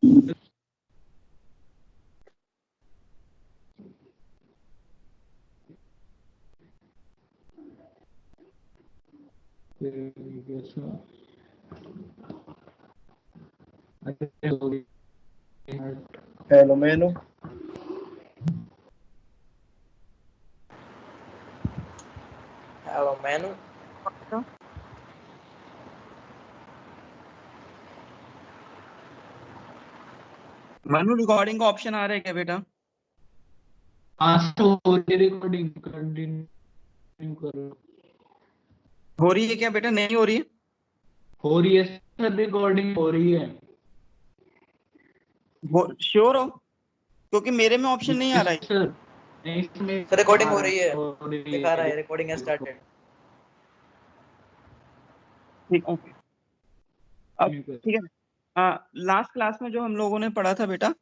Hello मैनू, hello मैनू, Manu recording का ऑप्शन आ रहा है क्या बेटा? हाँ तो रिकॉर्डिंग कंटिन्यू करो। हो रही है क्या बेटा? नहीं हो रही है? हो रही है सर, रिकॉर्डिंग हो रही है। श्योर हो? क्योंकि मेरे में ऑप्शन नहीं आ रहा है सर नहीं, इसमें सर रिकॉर्डिंग हो रही है, दिखा रहा है है। Recording has started. ठीक, ओके। अब ठीक है, लास्ट क्लास में जो हम लोगों ने पढ़ा था बेटा,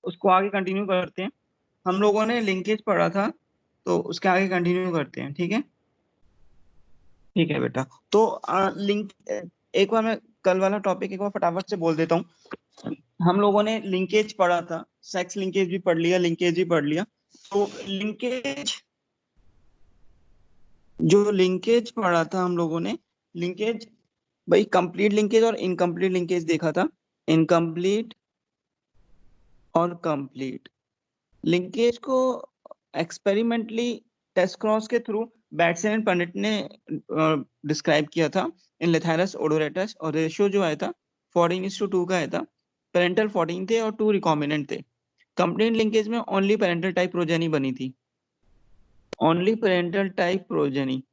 उसको आगे कंटिन्यू करते हैं। हम लोगों ने लिंकेज पढ़ा था, तो उसके आगे कंटिन्यू करते हैं। ठीक है, ठीक है बेटा। तो लिंक एक बार मैं कल वाला टॉपिक एक बार फटाफट से बोल देता हूँ। हम लोगों ने लिंकेज पढ़ा था, सेक्स लिंकेज भी पढ़ लिया, लिंकेज भी पढ़ लिया। तो लिंकेज, जो लिंकेज पढ़ा था हम लोगों ने, लिंकेज भाई कंप्लीट लिंकेज और इनकम्प्लीट लिंकेज देखा था। इनकम्प्लीट और कंप्लीट लिंकेज को एक्सपेरिमेंटली टेस्ट क्रॉस के थ्रू बैटसन एंड पंडित ने डिस्क्राइब किया था इन लेथारस ओडोरेटस, और रेशियो जो आया था 14:2 का आया था। पेरेंटल 14 थे और 2 रिकॉम्बिनेंट थे। कंप्लीट लिंकेज में ओनली पेरेंटल टाइप प्रोजेनी बनी थी, only parental type progeny.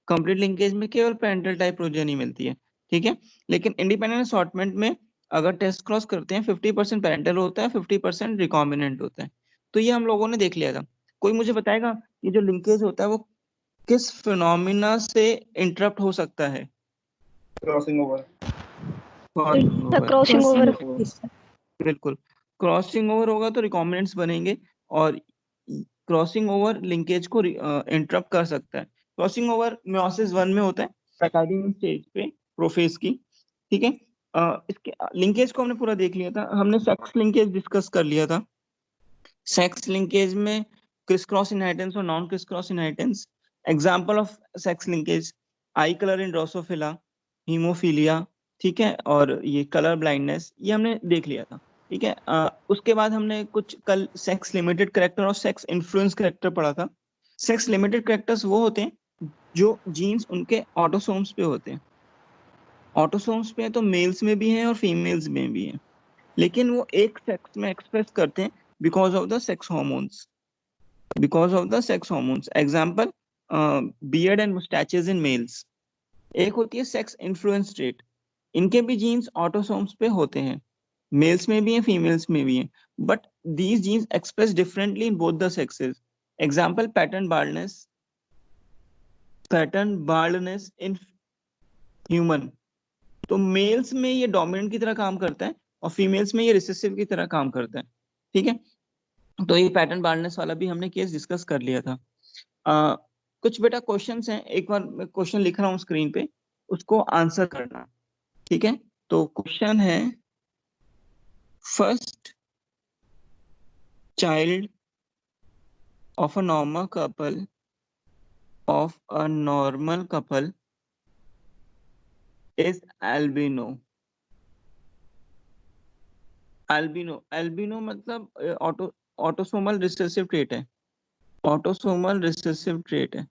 Complete linkage में केवल पेरेंटल टाइप प्रोजेनी मिलती है। ठीक है, लेकिन इंडिपेंडेंट असॉर्टमेंट में अगर टेस्ट क्रॉस करते हैं 50% पेरेंटल होता है, 50% रिकॉम्बिनेंट होता है। तो ये हम लोगों ने देख लिया था। कोई मुझे बताएगा ये जो लिंकेज होता है वो किस फिनोमिना से इंटरप्ट हो सकता है? Crossing over. Crossing over. बिल्कुल, क्रॉसिंग ओवर होगा तो रिकॉम्बिनेंट्स बनेंगे, और क्रॉसिंग ओवर लिंकेज को इंटरप्ट कर सकता है। क्रॉसिंग ओवर मेयोसिस 1 में होता है, पैकाइडिंग स्टेज पे प्रोफेज की। ठीक है, इसके लिंकेज को हमने पूरा देख लिया था। हमने सेक्स लिंकेज डिस्कस कर लिया था। सेक्स लिंकेज में क्रिस क्रॉस इनहेरिटेंस और non criss cross inheritance. Example of sex linkage, I colour in Drosophila, haemophilia, ठीक है, और ये कलर ब्लाइंडनेस, ये हमने देख लिया था। ठीक है, उसके बाद हमने कुछ कल सेक्स लिमिटेड कैरेक्टर और सेक्स इन्फ्लुएंस कैरेक्टर पढ़ा था। सेक्स लिमिटेड कैरेक्टर्स वो होते हैं जो जीन्स उनके ऑटोसोम्स पे होते हैं। ऑटोसोम्स पे तो मेल्स में भी हैं और फीमेल्स में भी हैं, लेकिन वो एक सेक्स में एक्सप्रेस करते हैं because of the sex hormones, because of the sex hormones. Example, beard and moustaches in males. एक होती है सेक्स इन्फ्लुएंस ट्रेट, इनके भी जीन्स ऑटोसोम्स पे होते हैं, मेल्स में भी हैं फीमेल्स में भी हैं, but these genes express differently in both the sexes. Example, pattern baldness in human. तो मेल्स में ये डोमिनेंट की तरह काम करता है और फीमेल्स में ये रिसेसिव की तरह काम करता है। ठीक है, तो ये पैटर्न बाल्डनेस वाला भी हमने केस डिस्कस कर लिया था। कुछ बेटा क्वेश्चंस हैं, एक बार मैं क्वेश्चन लिख रहा हूँ स्क्रीन पे, उसको आंसर करना। ठीक है, तो क्वेश्चन है, first child of a normal couple is albino. Albino मतलब ऑटोसोमल रिसेसिव ट्रेट है, ऑटोसोमल रिसेसिव ट्रेट है।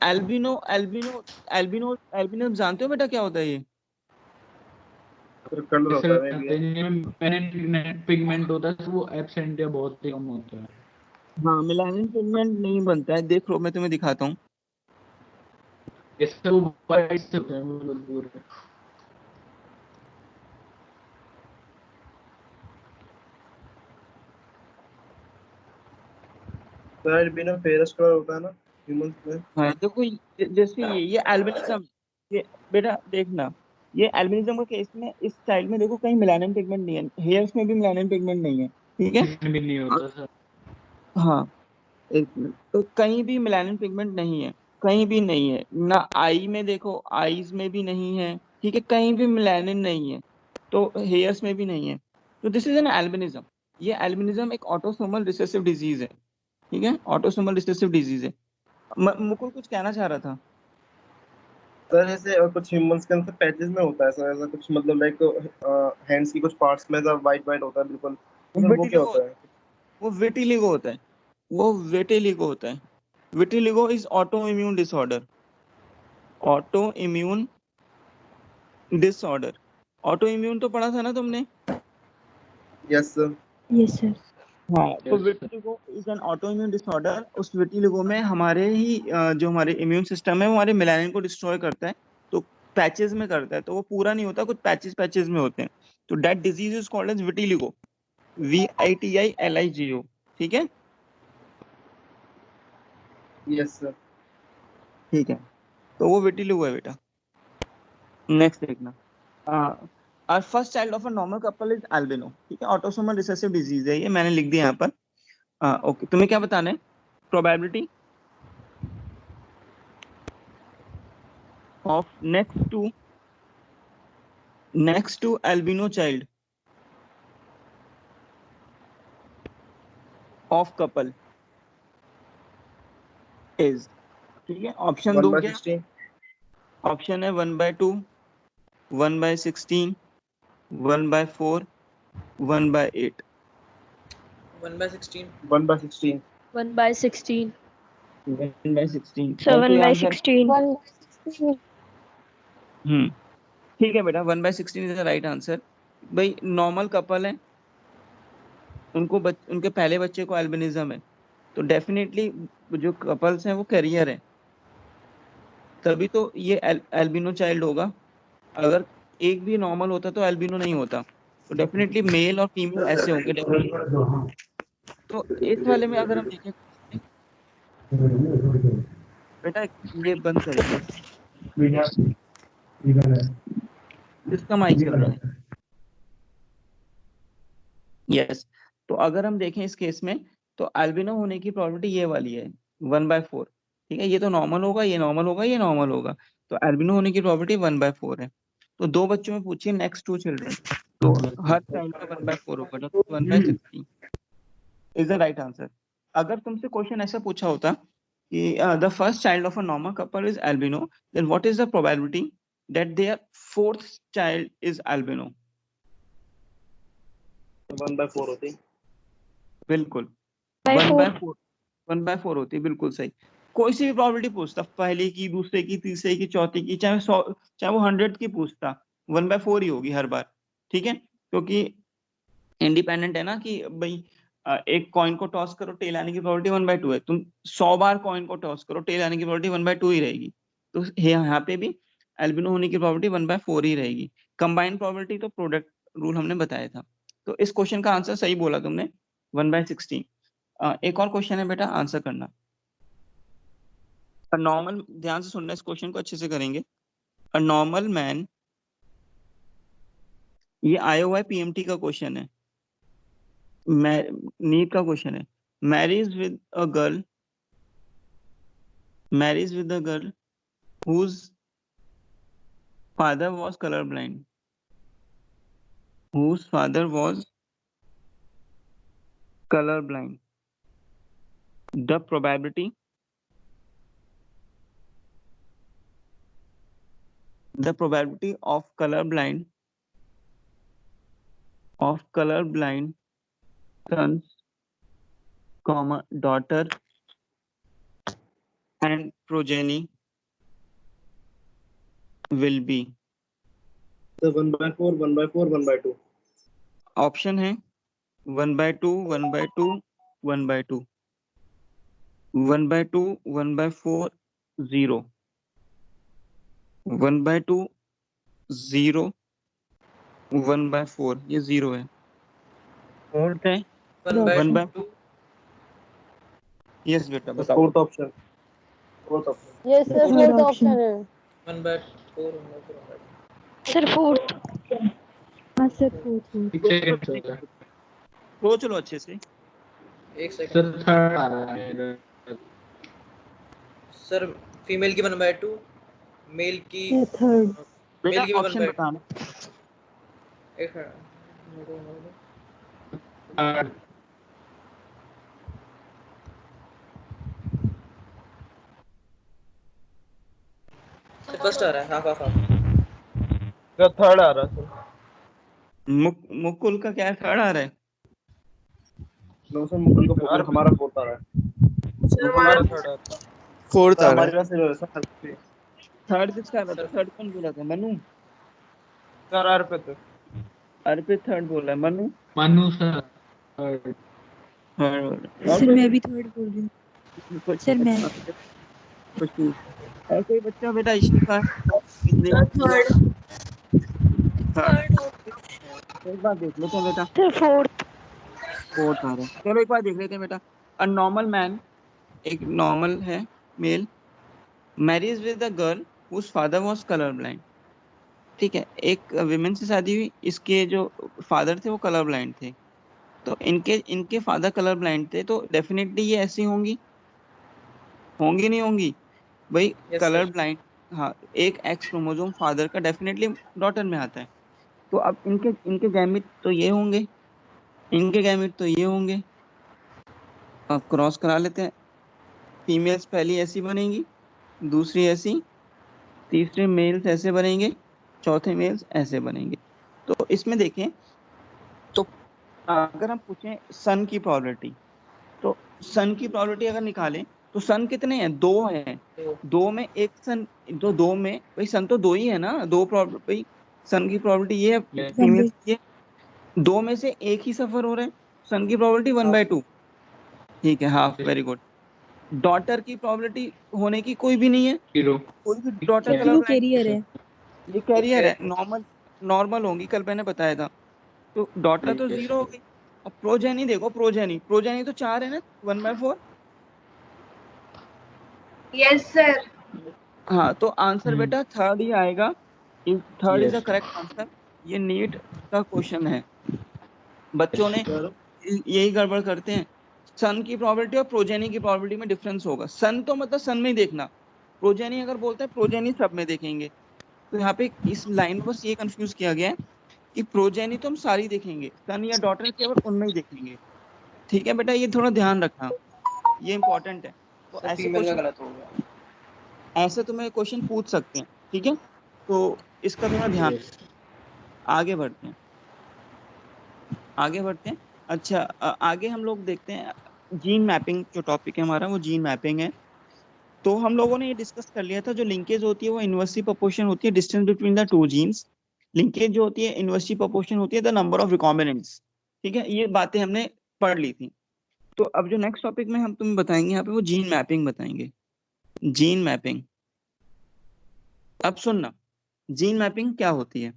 एल्बिनो एल्बिनो एल्बिनो एल्बिनो जानते हो बेटा क्या होता है ये? कलर होता है पिगमेंट होता है, वो एब्सेंट या बहुत ही कम होता है। हाँ, मेलानिन पिगमेंट नहीं बनता है, देख लो मैं तुम्हें दिखाता हूँ। जैसे वो वाइट से होते हैं वो लोग पूरे। तो एल्बिनो फेरस कलर होता है ना ह्यूमंस में। हाँ देखो, जैसे ये एल्बिनिज्म, ये बेटा देखना, ये एल्बिनिज्म का केस में इस चाइल्ड में देखो कहीं मेलानिन पिगमेंट नहीं है, हेयर्स में भी मेलानिन पिगमेंट नहीं है। ठीक है, इसमें भी नहीं होता सर। हाँ, एक मिनट, तो कहीं भी मेलानिन पिगमेंट नहीं है, कहीं भी नहीं है ना। आई में देखो, आईज में भी नहीं है, ठीक है, कहीं भी मेलानिन नहीं है, तो हेयर्स में भी नहीं है, तो दिस इज एन एल्बिनिज्म। ये एल्बिनिज्म एक ऑटोसोमल रिसेसिव डिजीज है, ठीक है, ऑटोसोमल रिसेसिव डिजीज है। मुकुल कुछ कहना चाह रहा था। सर ऐसे और कुछ ह्यूमंस के अंदर पैचेस में होता है सर, ऐसा कुछ मतलब लाइक हैंड्स की कुछ पार्ट्स में ऐसा वाइट वाइट होता है बिल्कुल, तो सर वो क्या विटिलिगो, होता है? वो विटिलिगो होता है, वो विटिलिगो होता है। Vitiligo is auto immune disorder, auto immune disorder. Auto immune तो पढ़ा था ना तुमने? Yes sir. Yes, sir. हाँ, तो Yes, sir. Vitiligo is an auto immune disorder. उस विटिलिगो में हमारे ही जो हमारे इम्यून सिस्टम है वो हमारे मेलानिन को डिस्ट्रॉय करता है, तो पैचेस में करता है, तो वो पूरा नहीं होता, कुछ पैचेस पैचेस में होते हैं, तो that disease is called as vitiligo, VITILIGO, ठीक है। Yes sir. ठीक है, तो वो विटिलिगो है बेटा। नेक्स्ट देखना, our first child of a normal couple is albino, ठीक है, ऑटोसोमल रिसेसिव डिजीज है ये, मैंने लिख दिया यहाँ पर। ओके, तुम्हें क्या बताना है? Probability of next to albino child of couple is, ठीक है, ऑप्शन दो क्या? 1/16। ऑप्शन है 1/2, 1/16, 1/4, 1/8। 1/16। 1/16। 1/16. 1/16 So और कोई आंसर? 1/16. ठीक है बेटा, 1/16 इज द राइट आंसर। भाई नॉर्मल कपल है, उनके पहले बच्चे को एल्बिनिज्म है, तो डेफिनेटली जो कपल्स हैं वो कैरियर है, तभी तो ये एल्बिनो चाइल्ड होगा। अगर एक भी नॉर्मल होता तो एल्बिनो नहीं होता, तो डेफिनेटली मेल और फीमेल ऐसे होंगे definitely। तो इस वाले में अगर हम देखें बेटा, ये बंद करेंगे, इसका माइक चल रहा है। यस, तो अगर हम देखें इस केस में, तो एल्बिनो होने की प्रोबेबिलिटी ये वाली है 1/4, ठीक है, ये तो नॉर्मल होगा, ये नॉर्मल होगा, ये नॉर्मल होगा, तो एल्बिनो होने की प्रोबेबिलिटी 1/4 है। तो दो बच्चों में पूछिए नेक्स्ट 2 चिल्ड्रन, तो हर चाइल्ड का 1/4 होगा, तो 1/16 इज द राइट आंसर। अगर तुमसे क्वेश्चन ऐसा पूछा होता कि the first child of a normal couple is albino, then what is the probability that their fourth child is albino? 1/4 होती। बिल्कुल, By 1/4, 1/4 होती है, बिल्कुल सही। कोई सी भी प्रोबेबिलिटी पूछता, पहली की, दूसरे की, तीसरे की, चौथी की, चाहे 100, चाहे वो 100 की पूछता, 1/4 ही होगी हर बार, ठीक है, क्योंकि इंडिपेंडेंट है ना कि भाई एक कॉइन को टॉस करो, टेल आने की प्रोबेबिलिटी 1/2 है, तुम 100 बार कॉइन को टॉस करो, टेल आने की प्रोबेबिलिटी 1/2 ही रहेगी, तो यहाँ पे भी एल्बिनो होने की प्रोबेबिलिटी 1/4 ही रहेगी। कंबाइंड प्रोबेबिलिटी तो प्रोडक्ट रूल हमने बताया था, तो इस क्वेश्चन का आंसर सही बोला तुमने, 1/16। एक और क्वेश्चन है बेटा, आंसर करना। नॉर्मल, ध्यान से सुनना, इस क्वेश्चन को अच्छे से करेंगे। अ नॉर्मल मैन, ये IOI PMT का क्वेश्चन है, नीट का क्वेश्चन है। Marriage with a girl, marries with a girl whose father was colorblind, whose father was colorblind. The probability of colorblind sons, comma, daughter and progeny will be, तो 1/4, 1/4, 1/2। Option है 1/2, 1/2, 1/2, 1/2, 1/4, 0, 1/2, 0, 1/4, ये 0 है। Fourth है 1/2। Yes बेटा, तो बताओ। Fourth option, fourth option. Yes, sir, Third fourth option. option है। 1/4, 1/4, 1/2। Sir, fourth. Sir, fourth. एक सेकंड सर। सोच लो अच्छे से। एक सेकंड सर थर्ड आ रहा है। सर, फीमेल की 1/2, मेल की Yeah, third. बेटा Milky Way ऑप्शन 1 by बताना। एक मिनट। थर्ड फर्स्ट आ रहा है हाफ हाफ। क्या थर्ड आ रहा है सर? मुकुल का क्या थर्ड आ रहा है? नो सर, मुकुल का फोर्थ, हमारा फोर्थ आ रहा है। सर हमारा हमारा थर्ड आ रहा है फोर्थ सर, आ रहा हमारी है। वजह से हो सर। थर्ड किसका आ रहा था? सर थर्ड कौन बोला था? मनु? सर अर्पित। अर्पित थर्ड बोल रहा है। Manu Manu sir third. Third. और सर कोई मैं भी बच्चा? थर्ड बोल रही हूँ। कुछ सर मैं कुछ नहीं। और कोई बच्चा? बेटा इशिका सर थर्ड थर्ड। एक बार देख लेते हैं बेटा। Sir fourth. फोर्थ आ रहा है, चलो एक बार देख लेते हैं बेटा। अ नॉर्मल मैन, एक नॉर्मल है male, marriage with a girl whose father was colour blind. ठीक है, एक विमेन से शादी हुई, इसके जो फादर थे वो कलर ब्लाइंड थे। तो इनके इनके फादर कलर ब्लाइंड थे, तो डेफिनेटली ये ऐसी होंगी, होंगी नहीं होंगी भाई? Yes colour sir. ब्लाइंड, हाँ, एक एक्स क्रोमोसोम फादर का डेफिनेटली डॉटर में आता है। तो अब इनके इनके गैमिट तो ये होंगे, इनके गैमिट तो ये होंगे। अब क्रॉस करा लेते हैं। फीमेल्स पहली ऐसी बनेंगी, दूसरी ऐसी, तीसरे मेल्स ऐसे बनेंगे, चौथे मेल्स ऐसे बनेंगे। तो इसमें देखें, तो अगर हम पूछें सन की प्रोबेबिलिटी, तो सन की प्रोबेबिलिटी अगर निकालें तो सन कितने हैं? दो हैं। तो दो में एक सन, जो दो में भाई सन तो दो ही है ना, दो भाई सन की प्रोबेबिलिटी ये है, Yes. वन फीमेल बाई ये, दो में से एक ही सफर हो रहा है, सन की प्रोबेबिलिटी 1/2। ठीक है, हाफ, वेरी गुड। डॉटर की प्रोबेबिलिटी होने की कोई भी नहीं है, जीरो। कोई भी डॉटर क्योंकि कलर वो ब्लाइंड, कैरियर है। ये कैरियर है, ओके नॉर्मल नॉर्मल होंगी, कल मैंने बताया था। तो डॉटर तो ठीक है जीरो हो सर। गई। अब प्रोजेनी देखो, प्रोजेनी प्रोजेनी तो चार है ना, 1/4। Yes sir. हाँ, तो आंसर हम्म बेटा थर्ड ही आएगा। Third is the yes correct answer. ये नीट का क्वेश्चन है, बच्चों ने सर। यही गड़बड़ करते हैं। सन की प्रोबेबिलिटी और प्रोजेनी की प्रोबेबिलिटी में डिफरेंस होगा। सन तो मतलब सन में ही देखना, प्रोजेनी अगर बोलते हैं प्रोजेनी सब में देखेंगे। तो यहाँ पे इस लाइन में बस ये कंफ्यूज किया गया है कि प्रोजेनी तो हम सारी देखेंगे, सन या डॉटर केवल उनमें ही देखेंगे। ठीक है बेटा, ये थोड़ा ध्यान रखना, ये इंपॉर्टेंट है। तो सर ऐसे फीमेल का क्वेश्चन, गलत हो गया। ऐसे तुम्हें क्वेश्चन पूछ सकते हैं। ठीक है, तो इसका थोड़ा ध्यान। यस। आगे बढ़ते हैं, आगे बढ़ते हैं। अच्छा, आगे हम लोग देखते हैं जीन मैपिंग। जो टॉपिक है हमारा वो जीन मैपिंग है। तो हम लोगों ने ये डिस्कस कर लिया था, जो लिंकेज होती है वो इनवर्सली प्रोपोर्शन होती है distance between the two genes. Linkage जो होती है इनवर्सली प्रोपोर्शन होती है द नंबर ऑफ रिकॉम्बिनेंट्स। ठीक है, ये बातें हमने पढ़ ली थी। तो अब जो नेक्स्ट टॉपिक में हम तुम्हें बताएंगे यहाँ पे, वो जीन मैपिंग बताएंगे। जीन मैपिंग, अब सुनना, जीन मैपिंग क्या होती है?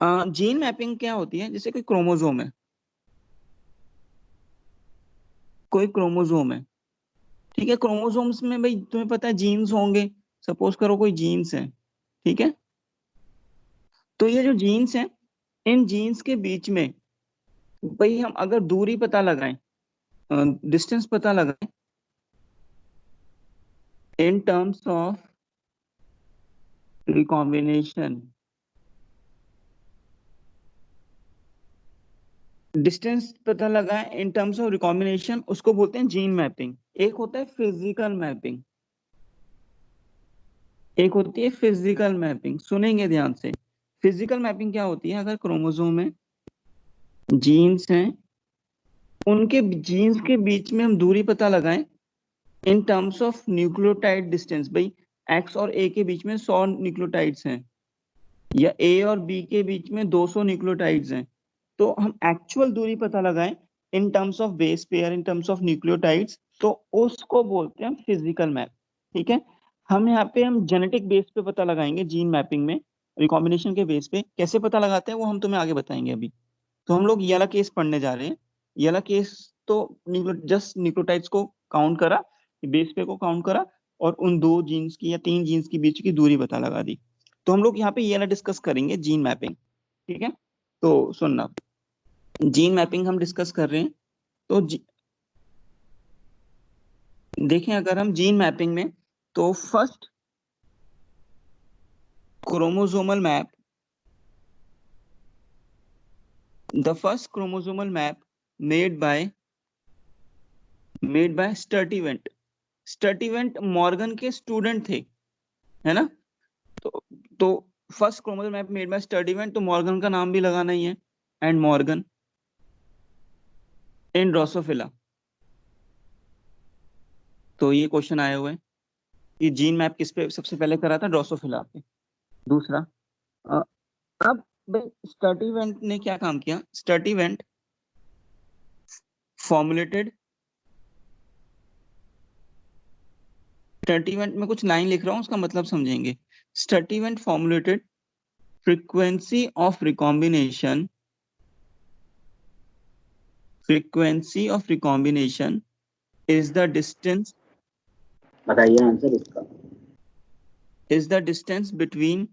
जीन मैपिंग क्या होती है? जैसे कोई क्रोमोजोम है, कोई क्रोमोजोम है, ठीक है, क्रोमोसोम्स में भाई तुम्हें पता है जीन्स होंगे। सपोज करो कोई जीन्स है, ठीक है, तो ये जो जीन्स हैं, इन जीन्स के बीच में भाई हम अगर दूरी पता लगाएं, डिस्टेंस पता लगाएं in terms of recombination, distance पता लगाएं इन टर्म्स ऑफ रिकॉम्बिनेशन, उसको बोलते हैं जीन मैपिंग। एक होता है फिजिकल मैपिंग, एक होती है फिजिकल मैपिंग। सुनेंगे ध्यान से। फिजिकल मैपिंग क्या होती है? अगर क्रोमोसोम में जीन्स हैं, उनके जीन्स के बीच में हम दूरी पता लगाएं in terms of nucleotide distance. भाई एक्स और ए के बीच में 100 न्यूक्लियोटाइड्स हैं, या ए और बी के बीच में 200 न्यूक्लियोटाइड्स हैं। तो हम एक्चुअल दूरी पता लगाएं in terms of base pair, in terms of nucleotides, तो उसको बोलते हैं फिजिकल मैप। ठीक है, हम यहाँ पे हम जेनेटिक बेस पे पता लगाएंगे जीन मैपिंग में, रिकॉम्बिनेशन के बेस पे। कैसे पता लगाते हैं वो हम तुम्हें आगे बताएंगे अभी। तो हम लोग ये वाला केस पढ़ने जा रहे हैं। ये वाला केस तो जस्ट न्यूक्लियोटाइड्स को काउंट करा, बेस पे को काउंट करा, और उन दो जीन्स की या तीन जीन्स के बीच की दूरी पता लगा दी। तो हम लोग यहाँ पे ये वाला डिस्कस करेंगे, जीन मैपिंग। ठीक है, तो सुनना, जीन मैपिंग हम डिस्कस कर रहे हैं। तो देखें, अगर हम जीन मैपिंग में, तो first chromosomal map, the first chromosomal map made by Sturtevant. Sturtevant Morgan के स्टूडेंट थे, है ना? तो first chromosome map made by Sturtevant, तो मॉर्गन का नाम भी लगाना ही है, एंड मॉर्गन इन ड्रोसोफिला। तो ये क्वेश्चन आए हुए हैं कि जीन मैप किस पे सबसे पहले करा था? ड्रोसोफिला पे। दूसरा, अब स्टर्टिवेंट ने क्या काम किया? स्टर्टिवेंट फॉर्मुलेटेड, स्टर्टिवेंट में कुछ लाइन लिख रहा हूं, उसका मतलब समझेंगे। Sturtevant formulated frequency of recombination is the distance, बताइए आंसर इसका। is the distance between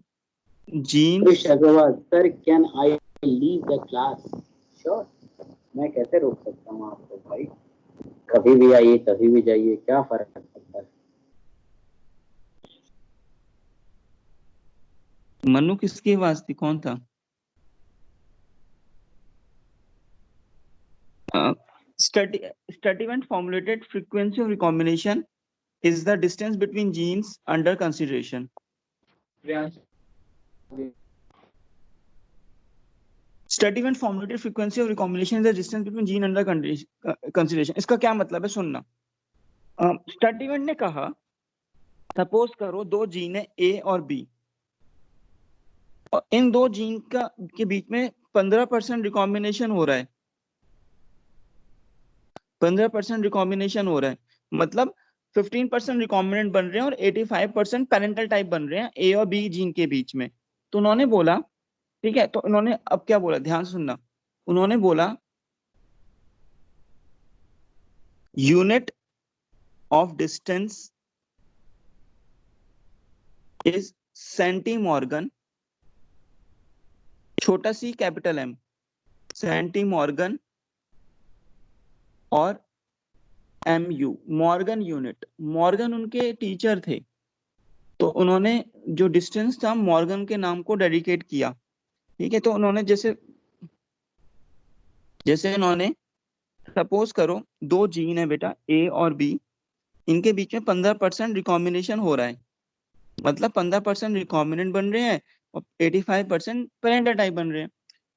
genes। Krish Agarwal sir, can I leave the class? Sure, मैं कैसे रोक सकता हूँ आपको भाई? कभी भी आइए, कभी भी जाइए, क्या फर्क पड़ता है? मनु किसकी आवाज थी? कौन था? Sturtevant formulated frequency of recombination is the distance between genes under consideration. Sturtevant formulated frequency of recombination is the distance between gene under consideration. इसका क्या मतलब है? सुनना। Sturtevant ने कहा, सपोज करो दो जीन है A और B, और इन दो जीन के बीच में 15% रिकॉम्बिनेशन हो रहा है। 15% रिकॉम्बिनेशन हो रहा है, मतलब 15% रिकॉम्बिनेंट बन रहे हैं और 85% पैरेंटल टाइप बन रहे हैं A और B जीन के बीच में। तो उन्होंने बोला, ठीक है, तो उन्होंने अब क्या बोला? ध्यान सुनना। उन्होंने बोला यूनिट ऑफ डिस्टेंस इज सेंटीमॉर्गन, छोटा सी कैपिटल M, सेंटीमॉर्गन और MU, मॉर्गन यूनिट। मॉर्गन उनके टीचर थे, तो उन्होंने जो डिस्टेंस था मॉर्गन के नाम को डेडिकेट किया। ठीक है, तो उन्होंने जैसे उन्होंने सपोज करो दो जीन है बेटा A और B, इनके बीच में 15% रिकॉम्बिनेशन हो रहा है, मतलब 15% रिकॉम्बिनेंट बन रहे हैं और 85% पैरेंटल टाइप बन रहे हैं।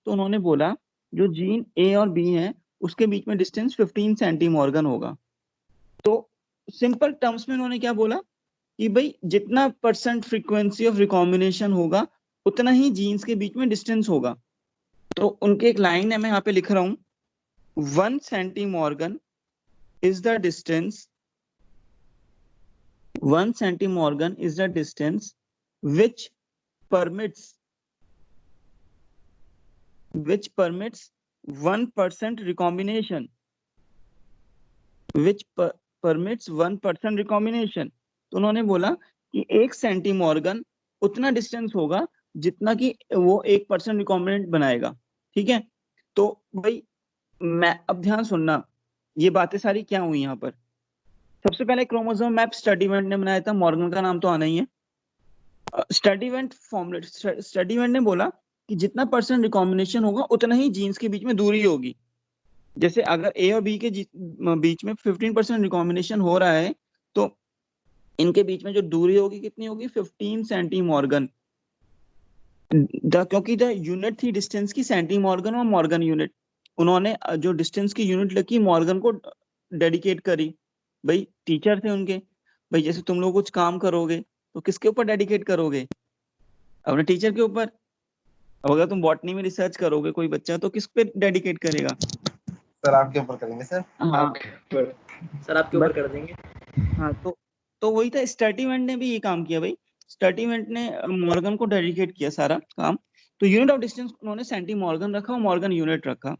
तो उन्होंने बोला जो जीन A और B है उसके बीच में डिस्टेंस 15 सेंटीमॉर्गन होगा। तो सिंपल टर्म्स में उन्होंने क्या बोला कि भाई जितना परसेंट फ्रीक्वेंसी ऑफ रिकॉम्बिनेशन होगा उतना ही जीन्स के बीच में डिस्टेंस होगा। तो उनके एक लाइन है, मैं यहाँ पे लिख रहा हूँ, 1 सेंटीमॉर्गन is the distance, 1 centimorgan is the distance which permits 1% recombination, which permits 1% recombination। तो उन्होंने बोला कि 1 सेंटीमॉर्गन उतना डिस्टेंस होगा जितना कि वो 1% रिकॉम्बिनेंट बनाएगा। ठीक है, तो भाई मैं अब ध्यान सुनना, ये बातें सारी क्या हुई यहाँ पर? सबसे पहले क्रोमोसोम मैप स्टर्टिवेंट ने बनाया था, मॉर्गन का नाम तो आना ही है। स्टर्टिवेंट ने बोला कि जितना परसेंट रिकॉम्बिनेशन होगा उतना ही जीन्स के बीच में दूरी होगी। जैसे अगर A और B के बीच में 15% रिकॉम्बिनेशन हो रहा है तो इनके बीच में जो दूरी होगी कितनी होगी? 15 सेंटीमॉर्गन। क्योंकि द यूनिट थी डिस्टेंस की सेंटीमॉर्गन और मॉर्गन यूनिट, उन्होंने जो डिस्टेंस की यूनिट लिखी मॉर्गन को डेडिकेट करी। भाई टीचर थे उनके, भाई जैसे तुम लोग कुछ काम करोगे तो किसके ऊपर डेडिकेट करोगे? अपने टीचर के ऊपर। अब अगर तुम बॉटनी में रिसर्च करोगे कोई बच्चा तो किस पे डेडिकेट करेगा? सर आपके ऊपर करेंगे सर। हाँ सर आपके ऊपर कर देंगे। हाँ, तो वही था, स्टर्टिवेंट ने भी ये काम किया भाई। स्टर्टिवेंट ने मॉर्गन को डेडिकेट किया सारा काम। तो यूनिट ऑफ डिस्टेंस उन्होंने सेंटीमॉर्गन रखा और मॉर्गन यूनिट रखा।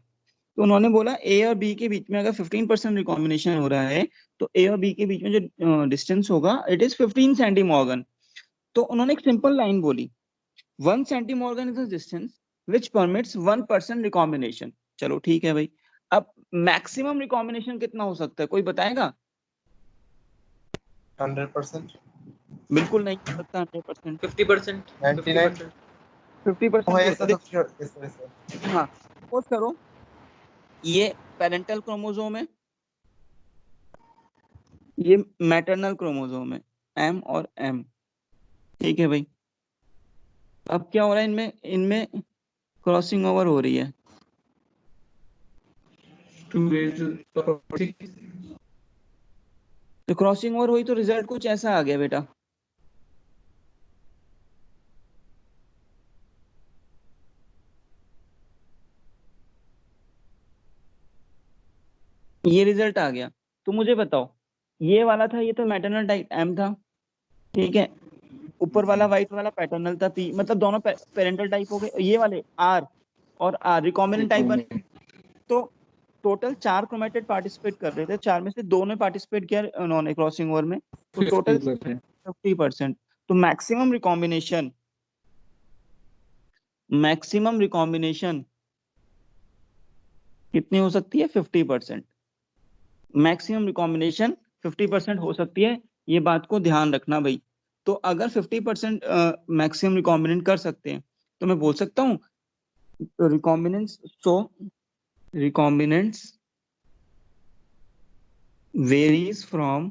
तो उन्होंने बोला A और B के बीच में अगर 15% रिकॉम्बिनेशन हो रहा है तो A और B के बीच में जो डिस्टेंस होगा इट इज 15 सेंटीमॉर्गन। तो उन्होंने एक सिंपल लाइन बोली, 1 centimorgan is the distance which permits 1% recombination. चलो ठीक है भाई, अब मैक्सिमम रिकॉम्बिनेशन कितना हो सकता है, कोई बताएगा? 100%। बिल्कुल नहीं हो सकता 100%। 50%, 99 50% हो ही ऐसा होता सब sure, इस तरह से है। हाँ, सपोज करो ये पेरेंटल क्रोमोसोम है, ये मैटरनल क्रोमोसोम है, M और M। ठीक है भाई, अब क्या हो रहा है, इनमें इनमें क्रॉसिंग ओवर हो रही है। 2 तो क्रॉसिंग ओवर हुई तो रिजल्ट कुछ ऐसा आ गया बेटा। ये रिजल्ट आ गया। तो मुझे बताओ, ये वाला था, ये तो मैटरनल टाइप M था, ठीक है, ऊपर वाला व्हाइट वाला पैटर्नल था P, मतलब दोनों पेरेंटल टाइप हो गए। ये वाले R और R रिकॉम्बिनेंट टाइप बने। तो टोटल 4 क्रोमेटेड पार्टिसिपेट कर रहे थे, 4 में से 2 ने पार्टिसिपेट किया उन्होंने क्रॉसिंग ओवर में, तो टोटल 50%। तो मैक्सिमम रिकॉम्बिनेशन कितनी हो सकती है? 50%। मैक्सिमम रिकॉम्बिनेशन 50% हो सकती है, ये बात को ध्यान रखना भाई। तो अगर 50% मैक्सिमम रिकॉम्बिनेंट कर सकते हैं तो मैं बोल सकता हूँ recombinants, so recombinants varies from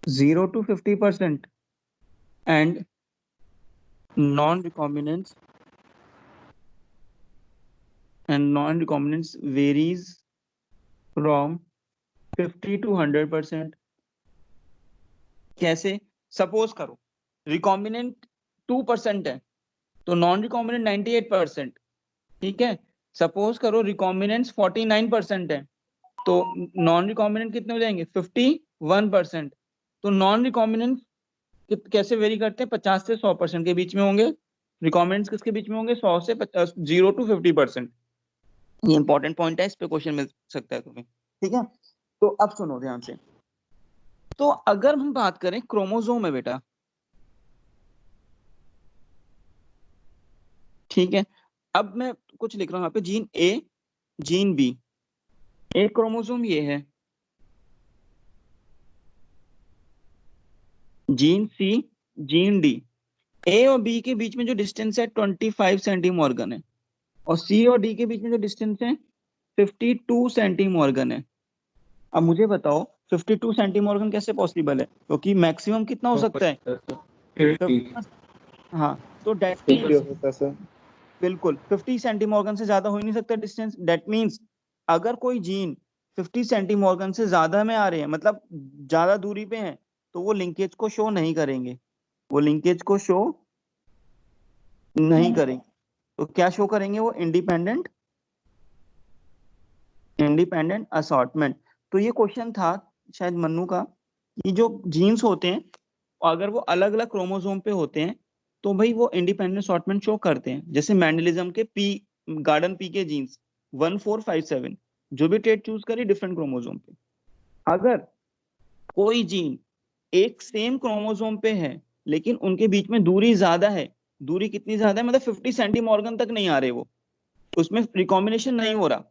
0 to 50% and non-recombinants varies from 50 to 100%। कैसे? सपोज करो रिकॉम्बिनेंट 2% है तो नॉन रिकॉम्बिनेंट 98%। ठीक है, सपोज करो रिकॉम्बिनेंट्स 49% है तो नॉन रिकॉम्बिनेंट कितने हो जाएंगे? 51%। तो नॉन रिकॉम्बिनेंट कैसे वेरी करते हैं? 50 से 100% के बीच में होंगे। रिकॉम्बिनेंट्स किसके बीच में होंगे? 100 से 0 to 50%। ये इंपॉर्टेंट पॉइंट है, इस पे क्वेश्चन मिल सकता है तुम्हें। ठीक है, तो अब सुनो ध्यान से। तो अगर हम बात करें क्रोमोसोम है बेटा, ठीक है, अब मैं कुछ लिख रहा हूं यहाँ पे, जीन A, जीन B, एक क्रोमोसोम ये है, gene C, gene D। A और B के बीच में जो डिस्टेंस है 25 सेंटीमॉर्गन है, और C और D के बीच में जो डिस्टेंस है 52 सेंटीमॉर्गन है। अब मुझे बताओ 52 सेंटीमॉर्गन कैसे पॉसिबल है? क्योंकि मैक्सिमम कितना हो सकता है? 50। हाँ, तो डेट 50 हो सकता है सर। बिल्कुल 50 सेंटीमॉर्गन से ज्यादा हो ही नहीं सकता डिस्टेंस। डेट मींस अगर कोई जीन 50 सेंटीमॉर्गन से ज्यादा में आ रहे हैं, मतलब ज्यादा दूरी पे हैं, तो वो लिंकेज को शो नहीं करेंगे, वो लिंकेज को शो नहीं करेंगे। तो क्या शो करेंगे? वो इंडिपेंडेंट असॉर्टमेंट। तो ये क्वेश्चन था शायद मन्नू का, कि जो जीन्स होते हैं अगर वो अलग अलग क्रोमोसोम पे होते हैं तो भाई वो इंडिपेंडेंट असॉर्टमेंट शो करते हैं। जैसे मैंडलिज्म के गार्डन पी के जीन्स 1457, जो भी ट्रेड चूज करी डिफरेंट क्रोमोसोम पे। अगर कोई जीन एक सेम क्रोमोसोम पे है लेकिन उनके बीच में दूरी ज्यादा है, दूरी कितनी ज्यादा है? मतलब 50 सेंटीमॉर्गन तक नहीं आ रहे वो, उसमें रिकॉम्बिनेशन नहीं हो रहा।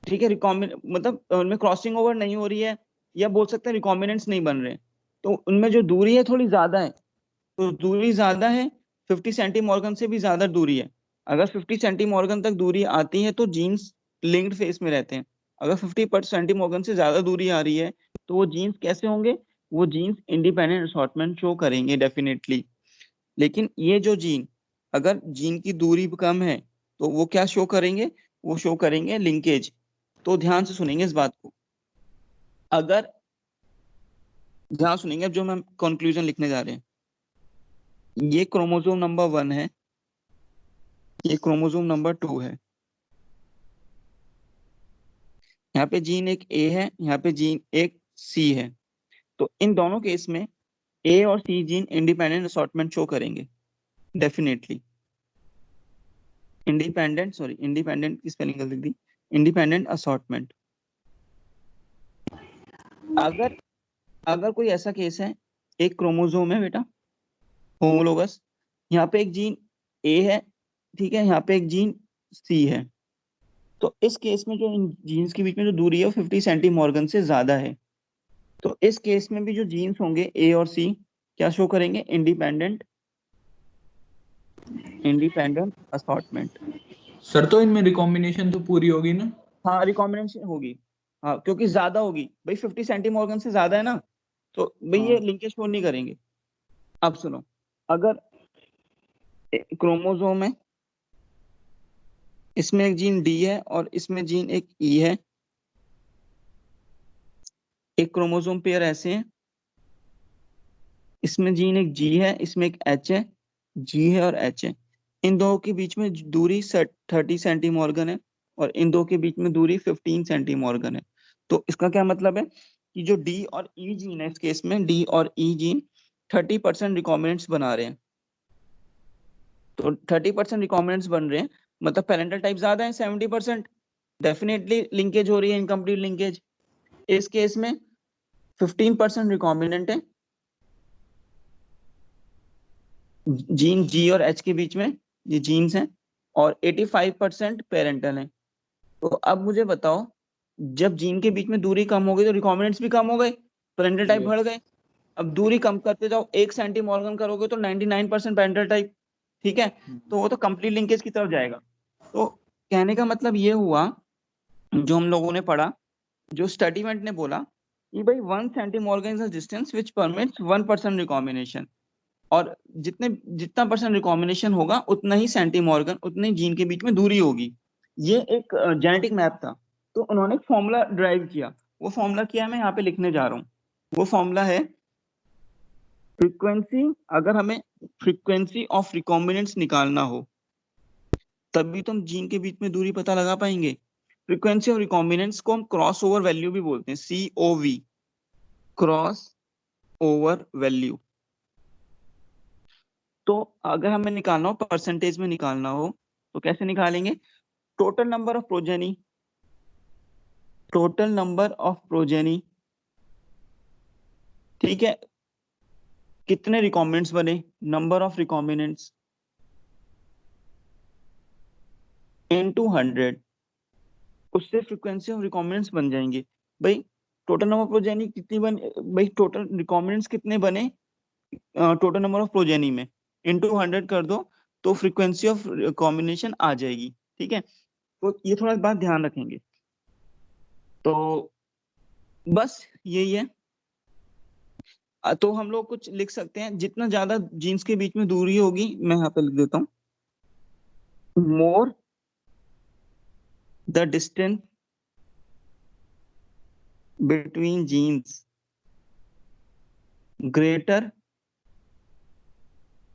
ठीक है, मतलब उनमें क्रॉसिंग ओवर नहीं हो रही है, या बोल सकते हैं रिकॉम्बिनेंट्स नहीं बन रहे, तो उनमें जो दूरी है थोड़ी ज्यादा है। तो दूरी ज्यादा है, 50 सेंटीमॉर्गन से भी ज्यादा दूरी है। अगर 50 सेंटीमॉर्गन तक दूरी आती है तो जीन्स लिंक्ड फेस में रहते हैं। अगर 50 सेंटीमॉर्गन से ज्यादा दूरी आ रही है तो वो जीन्स कैसे होंगे? वो जीन्स इंडिपेंडेंट असॉर्टमेंट शो करेंगे डेफिनेटली। लेकिन ये जो जीन, अगर जीन की दूरी कम है तो वो क्या शो करेंगे? वो शो करेंगे लिंकेज। तो ध्यान से सुनेंगे इस बात को, अगर ध्यान सुनेंगे, अब जो हम कंक्लूजन लिखने जा रहे हैं, ये क्रोमोसोम नंबर 1 है, ये क्रोमोसोम नंबर 2 है, यहाँ पे जीन एक A है, यहाँ पे जीन एक C है। तो इन दोनों केस में A और C gene independent assortment show करेंगे डेफिनेटली। इंडिपेंडेंट की स्पेलिंग गलती दी, इंडिपेंडेंट असॉर्टमेंट। अगर अगर कोई ऐसा केस है, एक क्रोमोसोम है बेटा होमोलोगस, यहाँ पे एक जीन A है, ठीक है, यहाँ पे एक जीन C है, तो इस केस में जो इन जीन्स के बीच में जो दूरी है वो 50 सेंटीमॉर्गन से ज्यादा है। तो इस केस में भी जो जीन्स होंगे ए और सी क्या शो करेंगे? Independent assortment. सर तो इनमें रिकॉम्बिनेशन तो पूरी होगी ना? हाँ रिकॉम्बिनेशन होगी, हाँ क्योंकि ज्यादा होगी भाई, 50 सेंटीमॉर्गन से ज्यादा है ना, तो भाई ये हाँ। लिंकेज शो नहीं करेंगे। अब सुनो, अगर क्रोमोसोम है, इसमें एक जीन डी है और इसमें जीन एक ई है, एक क्रोमोसोम पेयर ऐसे है, इसमें जीन एक जी है, इसमें एक एच है, जी है और एच है, इन दो के बीच में दूरी 30 सेंटीमॉर्गन है और इन दो के बीच में दूरी 15 सेंटीमॉर्गन है। तो इसका क्या मतलब है कि जो डी और ई जीन है, इस केस में डी और ई जीन 30% रिकॉम्बिनेंट्स बना रहे हैं। तो 30% रिकॉम्बिनेंट्स बन रहे हैं मतलब पेरेंटल टाइप ज्यादा है 70%, डेफिनेटली लिंकेज हो रही है, इनकम्प्लीट लिंकेज। इस केस में 15% रिकॉम्बिनेंट है जीन जी और एच के बीच में, ये जीन्स हैं, और 85% पेरेंटल है। तो अब मुझे बताओ, जब जीन के बीच में दूरी कम हो गई तो रिकॉम्बिनेंट्स भी कम हो गए, पेरेंटल टाइप बढ़ गए। अब दूरी कम करते जाओ, 1 सेंटीमॉर्गन करोगे तो 99% पेरेंटल टाइप, ठीक है, तो वो तो कंप्लीट लिंकेज की तरफ जाएगा। तो कहने का मतलब ये हुआ, जो हम लोगों ने पढ़ा, जो स्टडीमेंट ने बोला कि भाई 1 centimorgan is a distance which permits 1% recombination, और जितना परसेंट रिकॉम्बिनेशन होगा उतना ही सेंटीमॉर्गन, उतनी जीन के बीच में दूरी होगी। ये एक जेनेटिक मैप था। तो उन्होंने फॉर्मूला ड्राइव किया, वो फॉर्मूला क्या मैं यहाँ पे लिखने जा रहा हूँ। वो फॉर्मूला है फ्रीक्वेंसी, अगर हमें फ्रीक्वेंसी ऑफ रिकॉम्बिनेंट्स निकालना हो तभी तो हम जीन के बीच में दूरी पता लगा पाएंगे। फ्रीक्वेंसी ऑफ रिकॉम्बिनेंट्स को हम क्रॉस ओवर वैल्यू भी बोलते हैं, COV, क्रॉस ओवर वैल्यू। तो अगर हमें निकालना हो, परसेंटेज में निकालना हो, तो कैसे निकालेंगे? Total number of progeny, total number of progeny, ठीक है, कितने रिकॉम्बिनेंट्स बने, नंबर ऑफ रिकॉम्बिनेंट्स इनटू 100, उससे फ्रीक्वेंसी ऑफ रिकॉम्बिनेंट्स बन जाएंगे। भाई टोटल नंबर ऑफ प्रोजेनी कितनी बने, भाई टोटल रिकॉम्बिनेंट्स कितने बने टोटल नंबर ऑफ प्रोजेनी में, इनटू 100 कर दो तो फ्रीक्वेंसी ऑफ कॉम्बिनेशन आ जाएगी, ठीक है। तो ये थोड़ा बात ध्यान रखेंगे। तो बस यही है। तो हम लोग कुछ लिख सकते हैं, जितना ज्यादा जीन्स के बीच में दूरी होगी, मैं यहाँ पे लिख देता हूँ, more the distance between genes, greater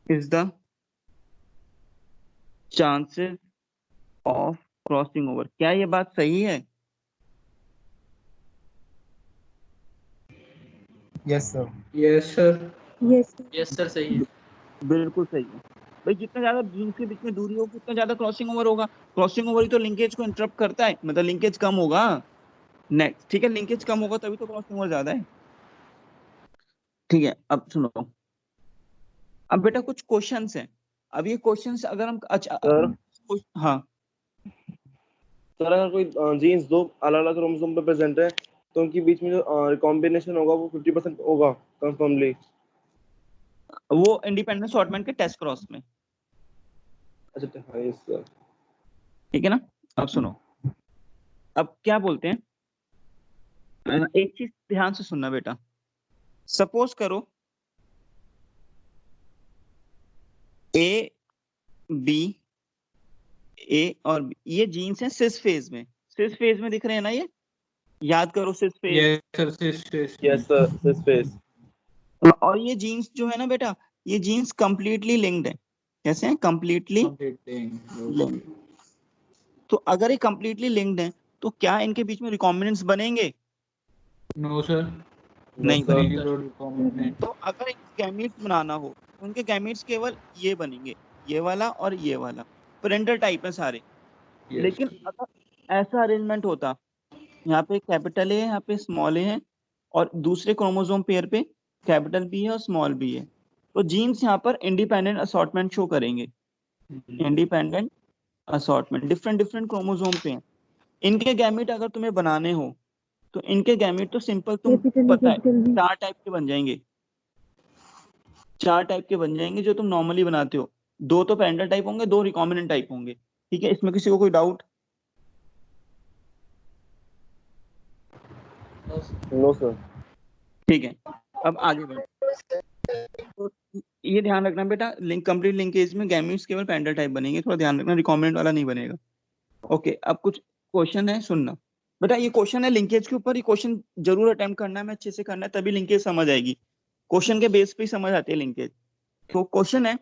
is the chances of crossing over. क्या ये बात सही है? Yes sir. Yes sir. Yes yes sir, सही है। बिल्कुल सही है भाई, जितना ज्यादा जीन्स के बीच में दूरी होगी उतना ज्यादा क्रॉसिंग ओवर होगा। क्रॉसिंग ओवर ही तो लिंकेज को इंटरप्ट करता है, मतलब लिंकेज कम होगा। नेक्स्ट, ठीक है, लिंकेज कम होगा तभी तो क्रॉसिंग ओवर ज्यादा है, ठीक है। अब सुनो, अब बेटा कुछ क्वेश्चंस हैं। अब ये क्वेश्चंस अगर हम अच्छा, सर हाँ सर अगर कोई जीन्स दो अलग अलग क्रोमोसोम पे प्रेजेंट है तो उनके बीच में जो कॉम्बिनेशन होगा वो 50% होगा कंफर्मली। वो इंडिपेंडेंट असॉर्टमेंट के टेस्ट क्रॉस में, अच्छा हाँ यस सर। ठीक है ना। अब सुनो, अब क्या बोलते हैं, एक चीज ध्यान से सुनना बेटा। सपोज करो ए बी, ए और बी, ये जीन्स हैं सिस फेज में, सिस फेज में दिख रहे हैं ना ये, याद करो cis phase. Yes sir, cis yes sir this phase. और ये जीन्स जो है ना बेटा, ये जीन्स कंप्लीटली लिंक्ड है। कैसे हैं? Completely linked. तो अगर ये कंप्लीटली लिंक्ड है तो क्या इनके बीच में रिकॉम्बिनेंट्स बनेंगे? No sir. नहीं सर बनेंगे। तो अगर एक गैमीट्स बनाना हो तो उनके गैमीट्स केवल ये बनेंगे, ये वाला और ये वाला, पेरेंटल टाइप है सारे। लेकिन अगर ऐसा अरेंजमेंट होता, यहाँ पे कैपिटल ए है, यहाँ पे स्मॉल ए है, और दूसरे क्रोमोसोम पेयर पे कैपिटल बी है और स्मॉल बी है, तो जीन्स यहाँ पर इंडिपेंडेंट असॉर्टमेंट शो करेंगे। Independent assortment different different chromosome पे हैं। इनके गैमीट अगर तुम्हें बनाने हो तो इनके गैमेट तो सिंपल तुम कैपिटल पता है कैपिटल भी 4 टाइप के बन जाएंगे, 4 टाइप के बन जाएंगे जो तुम नॉर्मली बनाते हो। 2 तो पैरेंटल टाइप होंगे, 2 रिकॉम्बिनेंट टाइप होंगे। ठीक है, इसमें किसी को कोई डाउट? No sir. ठीक है, अब आगे बढ़ो। तो ये ध्यान रखना बेटा, कंप्लीट लिंकेज में गैमेट्स केवल पैरेंटल टाइप बनेंगे, थोड़ा ध्यान रखना, रिकॉम्बिनेंट वाला नहीं बनेगा। ओके, अब कुछ क्वेश्चन है, सुनना बेटा। ये क्वेश्चन है लिंकेज के ऊपर, ये क्वेश्चन जरूर अटेम्प्ट करना है, मैं अच्छे से करना है, तभी लिंकेज समझ आएगी। क्वेश्चन के बेस पे ही समझ आती है लिंकेज। तो क्वेश्चन है,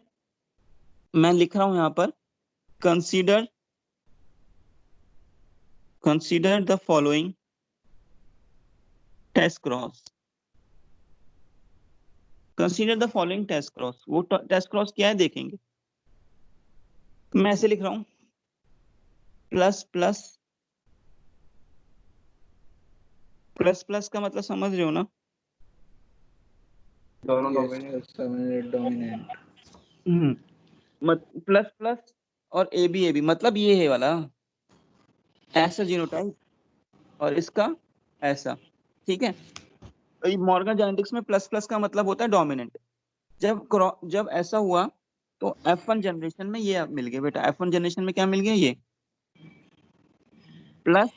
मैं लिख रहा हूं यहाँ पर, consider the following test cross. Consider the following test cross, वो टेस्ट क्रॉस क्या है देखेंगे। मैं ऐसे लिख रहा हूं, प्लस प्लस, प्लस प्लस का मतलब समझ रहे हो ना? दोनों डोमिनेंट। प्लस प्लस और ए बी मतलब ये है वाला ऐसा जीनोटाइप और इसका ऐसा। ठीक है, मॉर्गन जेनेटिक्स में प्लस प्लस का मतलब होता है डोमिनेंट। जब ऐसा हुआ तो F1 जनरेशन में ये मिल गया बेटा। F1 जनरेशन में क्या मिल गया? ये प्लस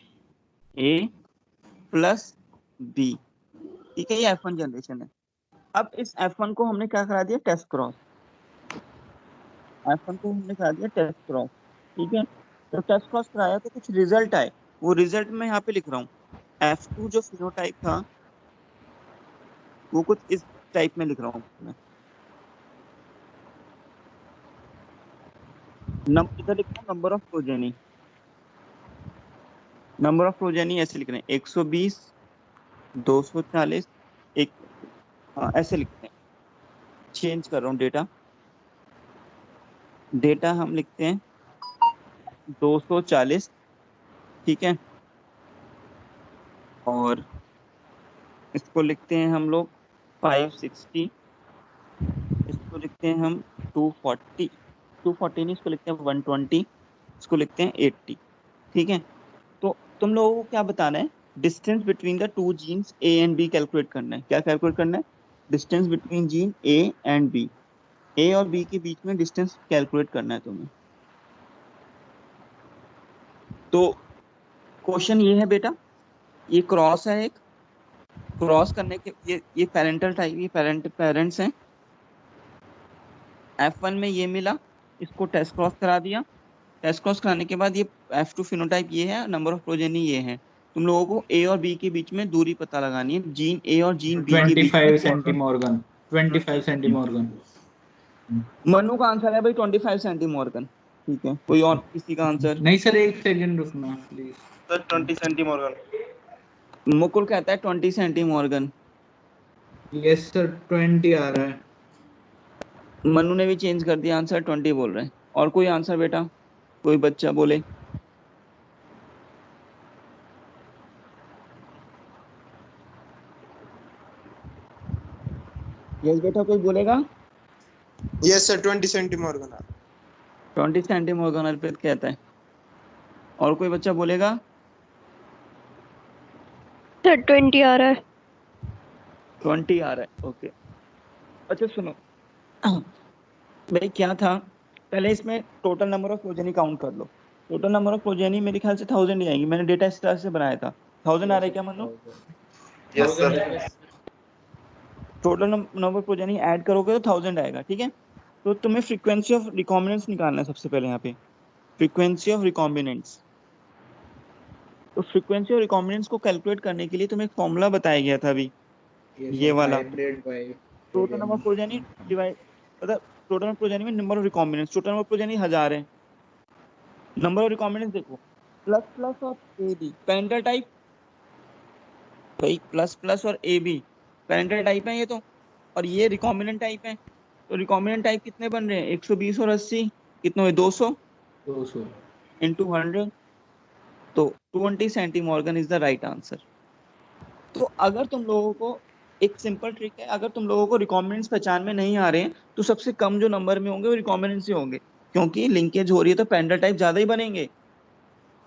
ए प्लस बी। ठीक है, ये F1 जनरेशन है। अब इस F1 को हमने क्या करा दिया? Test cross. F1 को हमने करा दिया टेस्ट क्रॉस। ठीक है, तो टेस्ट क्रॉस कराया तो कुछ रिजल्ट आए, वो रिजल्ट मैं यहाँ पे लिख रहा हूँ। F2 जो फिनोटाइप था वो कुछ इस टाइप में लिख रहा हूँ मैं। इधर लिख रहा हूँ number of progeny. Number of progeny ऐसे लिख रहे हैं 120, 240, एक, ऐसे लिखते हैं। चेंज कर रहा हूँ डेटा हम लिखते हैं 240। ठीक है, और इसको लिखते हैं हम लोग 560, इसको लिखते हैं हम 240 नहीं, इसको लिखते हैं 120, इसको लिखते हैं 80। ठीक है, तो तुम लोगों को क्या बताना है? Distance between the two genes A and B calculate करना है। क्या कैलकुलेट करना है? Distance between gene A and B. A और बी के बीच में डिस्टेंस कैलकुलेट करना है तुम्हें। तो क्वेश्चन ये है बेटा, ये क्रॉस है, एक क्रॉस करने के ये पेरेंटल टाइप, ये पेरेंट्स हैं। F1 में ये मिला, इसको टेस्ट क्रॉस करा दिया। टेस्ट क्रॉस कराने के बाद ये F2 फिनोटाइप ये है, नंबर ऑफ प्रोजेनी ये है। तुम लोगों को ए और बी के बीच में दूरी पता लगानी है, जीन ए और जीन बी के बीच में। 25 सेंटीमॉर्गन 25 सेंटीमॉर्गन। मनु का आंसर है भाई 25 सेंटीमॉर्गन। ठीक है, कोई और किसी का आंसर? नहीं सर, एक सेकंड रुकना प्लीज। सर 20 सेंटीमॉर्गन। मुकुल कहता है 20 सेंटीमॉर्गन। यस सर, 20 आ रहा है। मनु ने भी चेंज कर दिया, आंसर 20 बोल रहे हैं। और कोई आंसर बेटा? कोई बच्चा बोले? यस बेटा, कोई बोलेगा? Yes sir, 20 सेंटीमॉर्गन। 20 सेंटीमॉर्गन अर्पित कहता है। और कोई बच्चा बोलेगा? सर 20 आ रहा है। 20 आ रहा है, ओके। अच्छा सुनो भाई, क्या था पहले इसमें total number of progeny count कर लो। टोटल नंबर ऑफ प्रोजेनी मेरे ख्याल से 1000 ही आएगी। मैंने डेटा इस तरह से बनाया था। 1000 आ रहा है क्या मतलब? Yes sir. Total number of progeny add करोगे तो 1000 आएगा। ठीक है, तो तुम्हें फ्रीक्वेंसी ऑफ रिकॉम्बिनेंट्स निकालना है सबसे पहले। यहाँ पे फ्रीक्वेंसी ऑफ रिकॉम्बिनेंट्स, तो फ्रीक्वेंसी ऑफ रिकॉम्बिनेंट्स को कैलकुलेट करने के लिए तुम्हें एक फॉर्मूला बताया गया था अभी, ये वाला। Total number of progeny divide, मतलब टोटल नंबर प्रोजेनी में number of recombinants. Total number progeny 1000 है। नंबर ऑफ रिकॉम्बिनेंट्स देखो, प्लस प्लस और ए बी पेरेंटल टाइप। भाई प्लस प्लस और ए बी पेरेंटल टाइप है ये तो, और ये रिकॉम्बिनेंट टाइप है। तो रिकॉम्बिनेंट टाइप कितने बन रहे हैं? 120 और 80 कितने हुए? 200 इंटू 100, तो 20 सेंटीमॉर्गन इज द राइट आंसर। तो अगर तुम लोगों को एक सिंपल ट्रिक है, अगर तुम लोगों को रिकॉम्बिनेंट्स पहचान में नहीं आ रहे हैं तो सबसे कम जो नंबर में होंगे वो रिकॉम्बिनेंट्स ही होंगे, क्योंकि लिंकेज हो रही है तो पेरेंटल टाइप ज्यादा ही बनेंगे।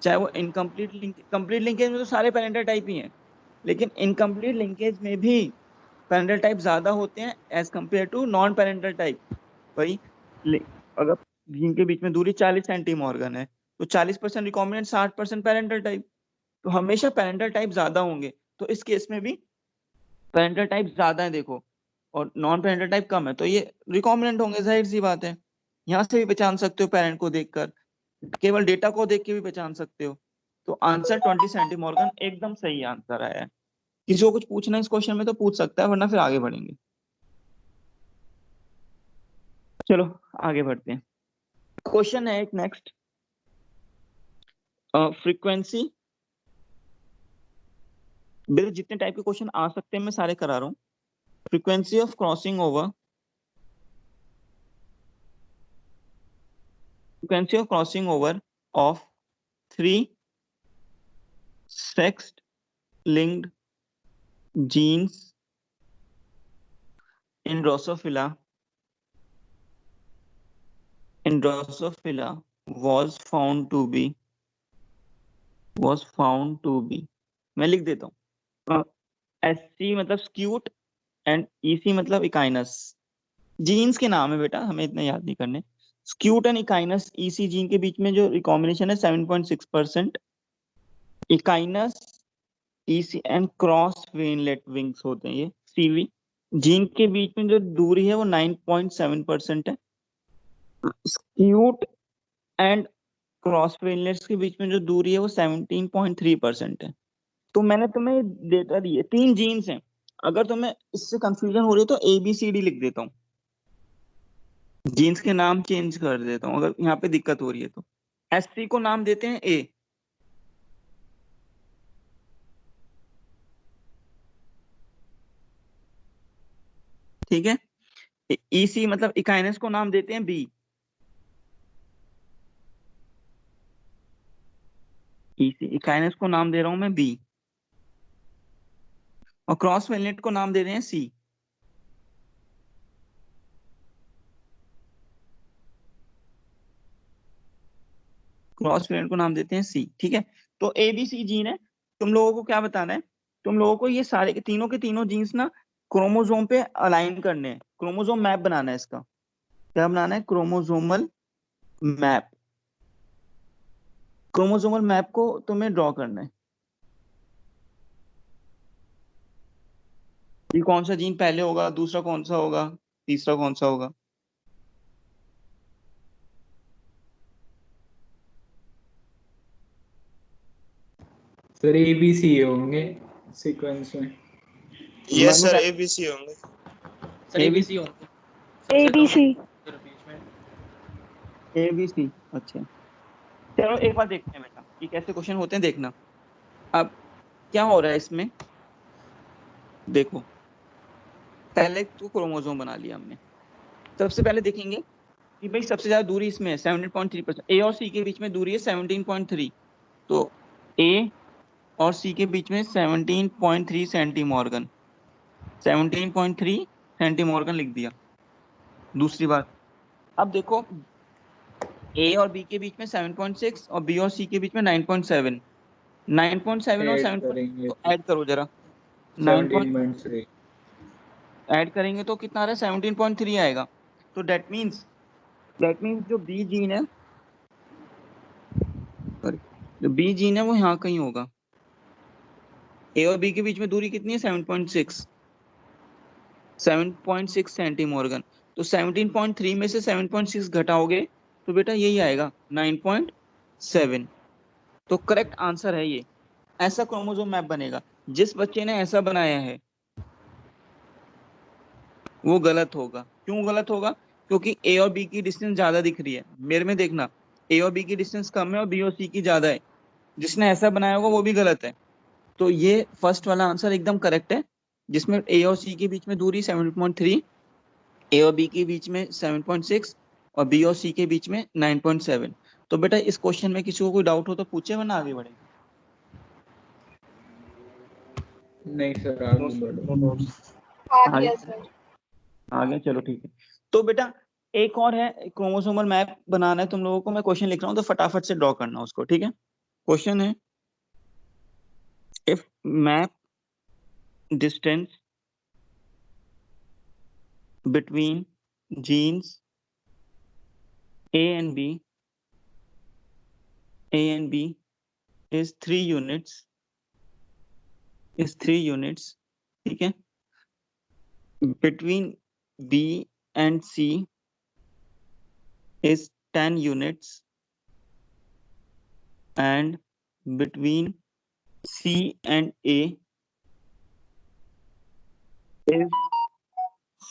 चाहे वो इनकम्प्लीट कंप्लीट लिंकेज में तो सारे पेरेंटल टाइप ही हैं। लेकिन इनकम्प्लीट लिंकेज में भी पैरेंटल टाइप ज्यादा होते हैं as compare to non parental type. भाई अगर जीन के बीच में दूरी 40 सेंटीमॉर्गन है तो 40% रिकॉम्बिनेंट, 60% पैरेंटल टाइप, तो हमेशा पैरेंटल टाइप ज्यादा होंगे। तो इस केस में भी पैरेंटल टाइप ज्यादा है देखो, और नॉन पैरेंटल टाइप कम है, तो ये रिकॉम्बिनेंट होंगे, जाहिर सी बात है। यहाँ से भी पहचान सकते हो पेरेंट को देखकर, केवल डेटा को देख के भी पहचान सकते हो। तो आंसर 20 सेंटीमॉर्गन एकदम सही आंसर आया है। किसी को कुछ पूछना है इस क्वेश्चन में तो पूछ सकता है, वरना फिर आगे बढ़ेंगे। चलो आगे बढ़ते हैं। क्वेश्चन है एक नेक्स्ट, फ्रीक्वेंसी। मेरे जितने टाइप के क्वेश्चन आ सकते हैं मैं सारे करा रहा हूँ। Frequency of crossing over, frequency of crossing over of 3 sex-linked genes in Drosophila was found to be मैं लिख देता हूँ, SC मतलब skewed and EC मतलब इकाइनस। जीन्स के नाम है बेटा, हमें इतना याद नहीं करने। Skewed and echinus EC gene के बीच में जो रिकॉम्बिनेशन है 7.6%। Echinus EC and cross veinless wings होते हैं ये CV। जीन के बीच में जो दूरी है वो 9.7% है। स्क्यूट एंड क्रॉस वेनलेट्स के बीच में जो दूरी है वो 17.3% है। तो मैंने तुम्हें डेटा दिए, 3 जीन्स हैं। अगर तुम्हें इससे कंफ्यूजन हो रही है तो ABCD लिख देता हूँ, जीन्स के नाम चेंज कर देता हूँ अगर यहाँ पे दिक्कत हो रही है तो। SC को नाम देते हैं A, ठीक है। EC मतलब इकाइनस को नाम देते हैं B, EC इकाइनस को नाम दे रहा हूं मैं B, और क्रॉस वेनलेट को नाम दे रहे हैं C। क्रॉस वेनलेट को नाम देते हैं C, ठीक है। तो ABC जीन है। तुम लोगों को क्या बताना है, तुम लोगों को ये सारे के तीनों जीन्स ना क्रोमोसोम पे अलाइन करने हैं। क्रोमोसोम मैप बनाना है इसका। क्या बनाना है? Chromosomal map. क्रोमोसोमल मैप को तुम्हें ड्रॉ करना है। ये कौन सा जीन पहले होगा, दूसरा कौन सा होगा, तीसरा कौन सा होगा? सर ABC होंगे सीक्वेंस में। यस सर ABC होंगे। सर ABC होंगे। ABC ABC, अच्छा। चलो एक बार देखते हैं बेटा कि कैसे क्वेश्चन होते हैं, देखना। अब क्या हो रहा है इसमें, देखो। पहले तो क्रोमोसोम बना लिया हमने। सबसे पहले देखेंगे कि भाई सबसे ज्यादा दूरी इसमें है 17.3%। A और C के बीच में दूरी है 17.3, तो A और C के बीच में 17.3 सेंटीमॉर्गन, 17.3 सेंटीमॉर्गन लिख दिया। दूसरी बात, अब देखो A और B के बीच में 7.6 और B और C के बीच में 9.7। 9.7 और 7 ऐड करो जरा। 17.3 ऐड करेंगे तो कितना आ रहा है? 17.3 आएगा। तो दैट मीन्स जो B जीन है, जो B जीन है वो यहाँ कहीं होगा। A और B के बीच में दूरी कितनी है? 7.6 सेंटीमॉर्गन। तो 17.3 में से 7.6 घटाओगे तो बेटा यही आएगा 9.7। तो करेक्ट आंसर है ये। ऐसा क्रोमोसोम मैप बनेगा। जिस बच्चे ने ऐसा बनाया है वो गलत होगा। क्यों गलत होगा? क्योंकि A और B की डिस्टेंस ज्यादा दिख रही है। मेरे में देखना, A और B की डिस्टेंस कम है और B और C की ज्यादा है। जिसने ऐसा बनाया होगा वो भी गलत है। तो ये फर्स्ट वाला आंसर एकदम करेक्ट है, जिसमें A और C के बीच में दूरी 7.3, A और B के बीच में 7.6 और B और C के बीच में 9.7। तो बेटा इस क्वेश्चन में किसी को कोई डाउट हो तो पूछे, वरना आगे बढ़े। नहीं सर आगे बढ़ो। आगे चलो ठीक है। तो बेटा एक और है, क्रोमोसोमल मैप बनाना है तुम लोगों को। मैं क्वेश्चन लिख रहा हूँ तो फटाफट से ड्रॉ करना उसको, ठीक है। क्वेश्चन है, if map distance between genes A and B is 3 units, ठीक है. Between B and C is 10 units, and between C and A is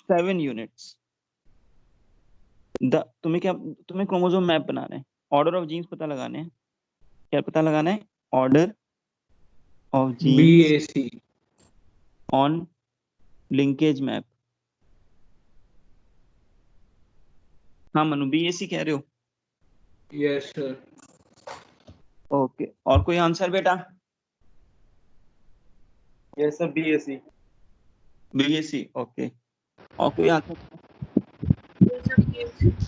7 units. तुम्हें क्रोमोसोम मैप बनाना है, ऑर्डर ऑफ जीन्स पता लगाने हैं. क्या पता लगाना है? Order of genes BAC. On linkage map. हाँ मनु, BAC कह रहे हो? Yes, sir. ओके. और कोई आंसर बेटा? Yes sir, BAC. BAC. Okay. और कोई answer?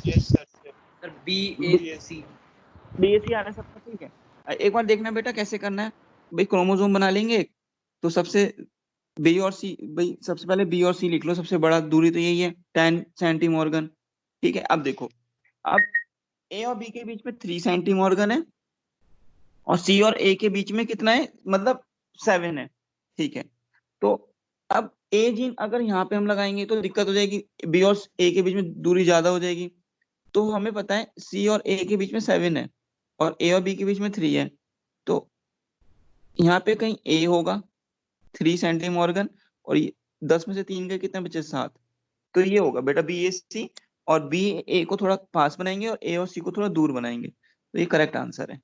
Yes sir. Sir BAC. BAC आना सबका ठीक है. एक बार देखना बेटा कैसे करना है. भाई क्रोमोसोम बना लेंगे तो सबसे बी और सी, भाई सबसे पहले बी और सी लिख लो. सबसे बड़ा दूरी तो यही है, 10 सेंटीमॉर्गन. ठीक है. अब देखो, अब ए और बी के बीच में 3 सेंटीमॉर्गन है, और सी और ए के बीच में कितना है, मतलब 7 है. ठीक है. तो अब ए जीन अगर यहाँ पे हम लगाएंगे तो दिक्कत हो जाएगी, बी और ए के बीच में दूरी ज्यादा हो जाएगी. तो हमें पता है सी और ए के बीच में 7 है और ए और बी के बीच में 3 है. तो यहाँ पे कहीं ए होगा 3 सेंटीमॉर्गन, और 10 में से 3 के कितने बचे? 7. तो ये होगा बेटा BAC, और बी ए को थोड़ा पास बनाएंगे और ए और सी को थोड़ा दूर बनाएंगे. तो ये करेक्ट आंसर है.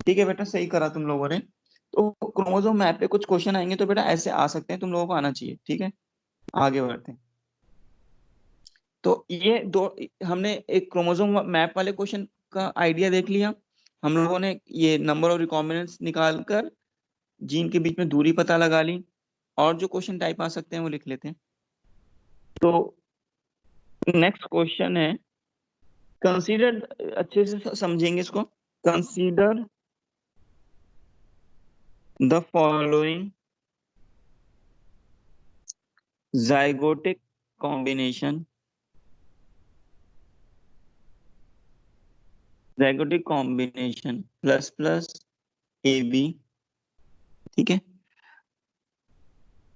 ठीक है बेटा, सही करा तुम लोगों ने. तो क्रोमोसोम मैप पे कुछ क्वेश्चन आएंगे तो बेटा ऐसे आ सकते हैं, तुम लोगों को आना चाहिए. ठीक है, आगे बढ़ते हैं. तो ये दो हमने एक क्रोमोसोम मैप वाले क्वेश्चन का आइडिया देख लिया. हम लोगों ने ये नंबर ऑफ रिकॉम्बिनेंट्स निकाल कर जीन के बीच में दूरी पता लगा ली, और जो क्वेश्चन टाइप आ सकते हैं वो लिख लेते हैं. तो नेक्स्ट क्वेश्चन है, कंसीडर, अच्छे से समझेंगे इसको. Consider the following zygotic combination plus plus AB. ठीक है.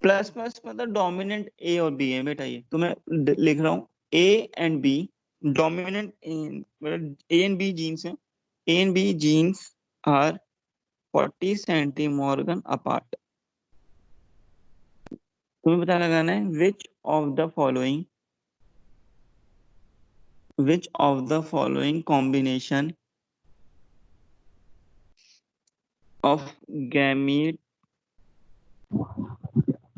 प्लस प्लस मतलब डोमिनेंट A और B है बेटा. ये तो मैं लिख रहा हूँ A एंड B डोमिनेंट, मतलब A एंड B जीन्स हैं. A and B genes are 40 centimorgan apart. तुम्हें पता लगाना है which of the following combination of gamete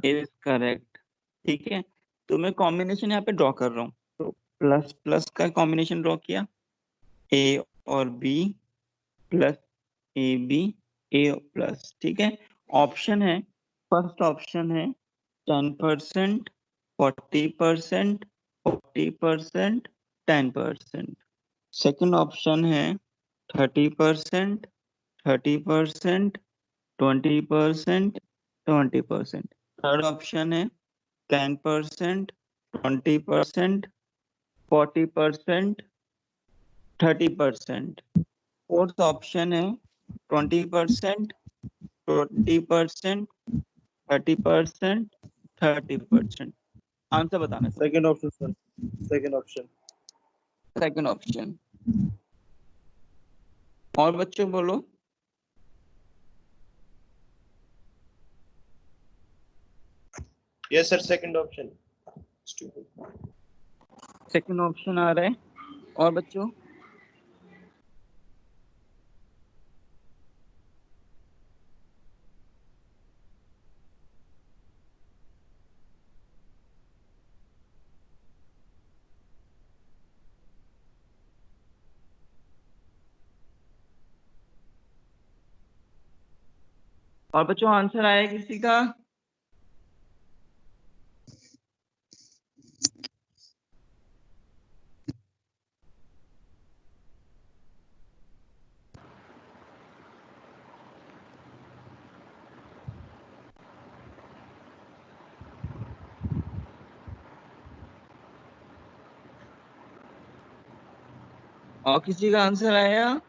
is correct. ठीक है. तो मैं कॉम्बिनेशन यहाँ पे ड्रॉ कर रहा हूँ. तो प्लस प्लस का कॉम्बिनेशन ड्रॉ किया, A और B plus AB, A plus. ठीक है. ऑप्शन है, फर्स्ट ऑप्शन है 10%, 40%, 40%, 10%. सेकंड ऑप्शन है 30%, 30%, 20%, 20%. थर्ड ऑप्शन है 10%, 20%, 40%, 30%. फोर्थ ऑप्शन है 20%, 20%, 30%, 30%. आंसर बताना है. Second option sir, second option. Second option. और बच्चों बोलो. Yes sir, second option. Second option आ रहा है. और बच्चों? और बच्चों आंसर आया किसी का? और किसी का आंसर आया?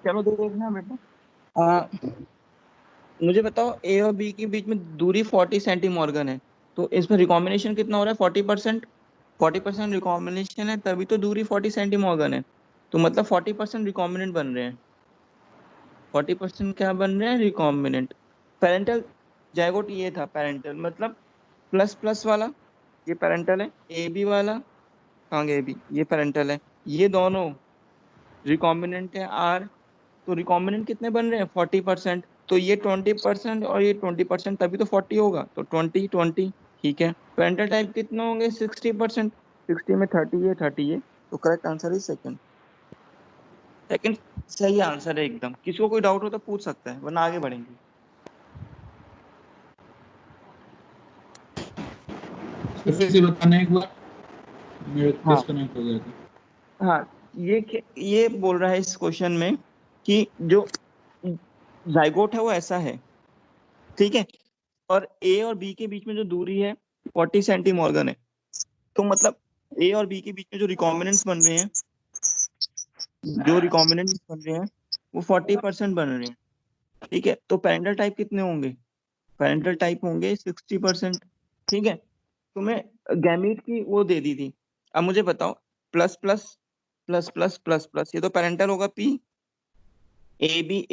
चलो देखना बेटा। मुझे बताओ ए और बी के बीच में दूरी 40 सेंटीमॉर्गन है, तो इसमें रिकॉम्बिनेशन कितना हो रहा है? 40%। 40% रिकॉम्बिनेशन है तभी तो दूरी 40 सेंटीमॉर्गन है, तो मतलब 40% रिकॉम्बिनेंट बन रहे हैं। 40% क्या बन रहे हैं? रिकॉम्बिनेंट। पेरेंटल जाइगोट ये था, पेरेंटल मतलब प्लस प्लस वाला, ये पेरेंटल है। ए बी वाला कहाँ गया? ए बी, ये पेरेंटल है। ये दोनों रिकॉम्बिनेंट है आर, तो रिकॉम्बिनेंट कितने बन रहे हैं? 40%। तो ये 20% और ये 20%, तभी तो 40 होगा, तो 20 20। ठीक है। पेरेंटल टाइप कितने होंगे? 60%। 60 में 30 है, 30 है, तो correct answer is second. Second सही आंसर है एकदम। किसी को कोई डाउट हो तो पूछ सकता है, वरना आगे बढ़ेंगे। सर फिर से बताना एक बार, मेरा हाँ डिस्कनेक्ट हो गया था। हाँ, ये बोल रहा है इस क्वेश्चन में कि जो जाइगोट है वो ऐसा है, ठीक है, और ए और बी के बीच में जो दूरी है 40 सेंटीमॉर्गन है, तो मतलब ए और बी के बीच में जो रिकॉम्बिनेंट्स बन रहे हैं, जो रिकॉम्बिनेंट्स बन रहे हैं वो 40% बन रहे हैं। ठीक है, तो पेरेंटल टाइप कितने होंगे? पेरेंटल टाइप होंगे 60%। ठीक है, तुम्हें गैमीट की वो दे दी थी। अब मुझे बताओ, plus plus plus plus plus plus, ये तो पेरेंटल होगा पी। ए बी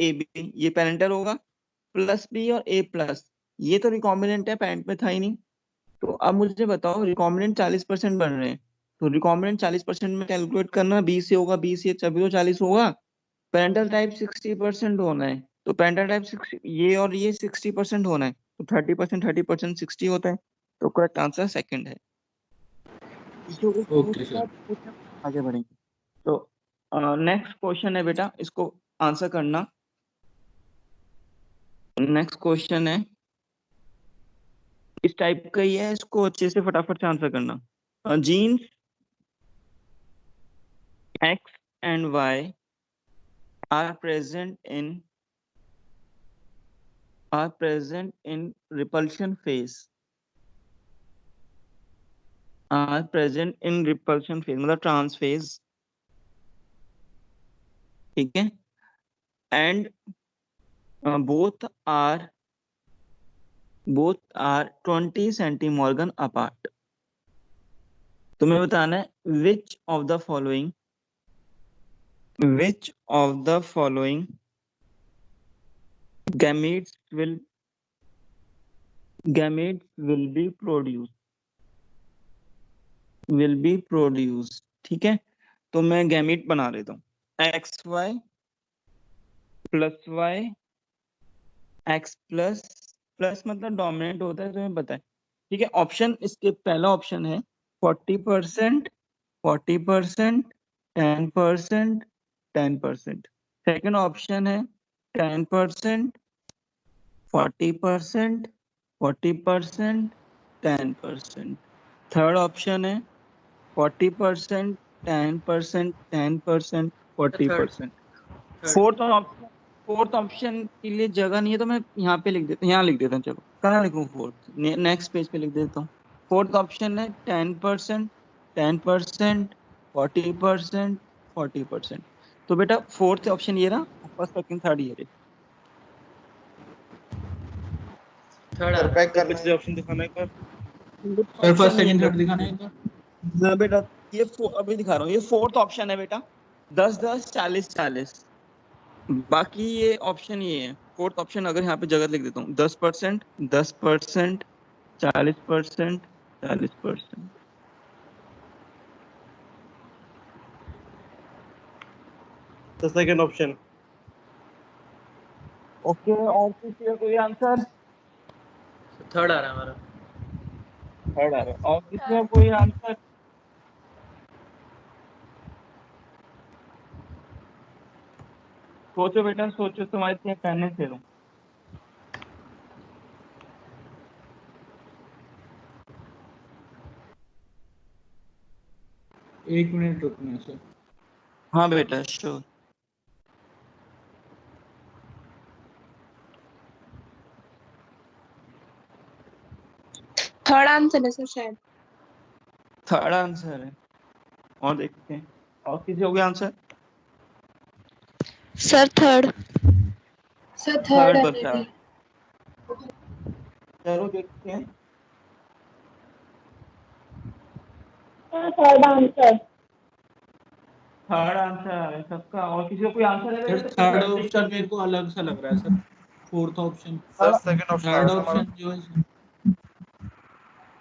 ये पेरेंटल होगा। प्लस बी और ए प्लस, ये तो रिकॉम्बिनेंट है, पेरेंट में था ही नहीं। तो अब मुझे बताओ, रिकॉम्बिनेंट 40% बन रहे हैं, तो रिकॉम्बिनेंट 40% में कैलकुलेट करना, बी से होगा, बी से तभी तो 40 होगा। पेरेंटल टाइप 60% होना है, तो पेरेंटल टाइप 60, ये और ये 60% होना है, तो 30% 60 होता है, तो करेक्ट आंसर सेकंड है। जो कुछ ओके पूछना सर। है पूछना, आगे बढ़ेंगे। तो नेक्स्ट क्वेश्चन है बेटा, इसको आंसर करना। नेक्स्ट क्वेश्चन है इस टाइप का ही है, इसको अच्छे से फटाफट से आंसर करना। Genes X and Y are present in repulsion phase, मतलब ट्रांस फेज। ठीक है, and both are 20 centimorgan apart. तुम्हें बताना है which of the following gametes will be produced। ठीक है, तो मैं गैमीट बना लेता हूँ, XY plus Y, X plus plus मतलब डोमिनेंट होता है, तुम्हें पता है। ठीक है, ऑप्शन इसके पहला ऑप्शन है 40%, 40%, 10%, 10%। सेकेंड ऑप्शन है 10%, 40%, 40%, 10%। थर्ड ऑप्शन है 40%, 10%, 10%, थर्ड 40%। थर्ड फोर्थ ऑप्शन के लिए जगह नहीं है, तो मैं यहाँ पे लिख देता हूँ, यहाँ लिख देता हूँ। चलो कहाँ लिखूँ? फोर्थ नेक्स्ट पेज पे लिख देता हूँ। फोर्थ ऑप्शन है 10%, 10%, 40%, 40%। तो बेटा फोर्थ ऑप्शन ये रहा, फर्स्ट सेकंड थर्ड ये रहे। थर्ड आ सर रहा पैक है। कर पिछले ऑप्शन दिखाना एक बार। सर ऑप्शन फर्स्ट नहीं सेकंड है थर्ड दिखाना है एक बार। बेटा, ये अभी दिखा रहा हूँ, ये फोर्थ ऑप्शन है बेटा। 10-10, 40-40। बाकी ये ऑप्शन ये है, फोर्थ ऑप्शन अगर यहाँ पे जगह लिख देता हूँ, 10%, 10%, 40%, 40%। The second option. ओके, और किसी का कोई आंसर? थर्ड आ रहा है हमारा। थर्ड आ रहा है, और किसी का कोई आंसर? सोचो बेटा सोचो, तुम्हारे इतने पहले से लो। एक मिनट रुकना सर। हाँ बेटा श्योर। थर्ड आंसर है सर शायद। थर्ड आंसर है। और देखते हैं और किसी हो गया answer. Sir third. Sir third third बचा। चलो देखते हैं। Third answer. थर्ड आंसर है सबका। और किसी को कोई आंसर है सर तो थर्ड please ऑप्शन कर मेरे को अलग सा लग रहा है sir. Fourth option, sir second option third option जो है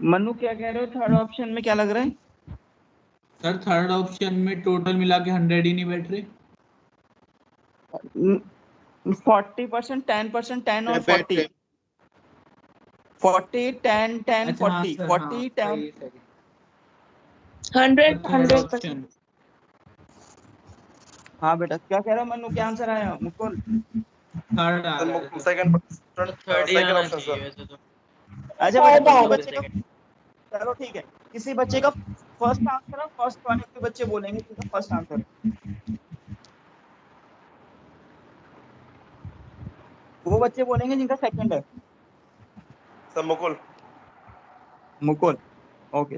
मनु क्या कह रहे हो? थर्ड ऑप्शन में क्या लग रहा है? सर थर्ड ऑप्शन में टोटल मिला के 100 ही नहीं बैठ रहे। 40%, 10%, 10 और 40, 10, 10, अच्छा हाँ 40, सर, 40, 10। सही सही। 100 थर्ड 100%। ऑप्शन। हाँ बेटा क्या कह रहा है मनु? क्या आंसर आया मुकुल? थर्ड आ रहा है सर। सेकंड थर्ड ही सेकंड आना ऑप्शन चाहिए सर। वैसे तो। अच्छा बेटा थर्ड आ किसी रहा बच्चे का, चलो ठीक है, किसी बच्चे का फर्स्ट आंसर है, फर्स्ट वाले के बच्चे बोलेंगे जिनका फर्स्ट आंसर है, वो बच्चे बोलेंगे जिनका सेकंड है। सर मुकुल। मुकुल, ओके।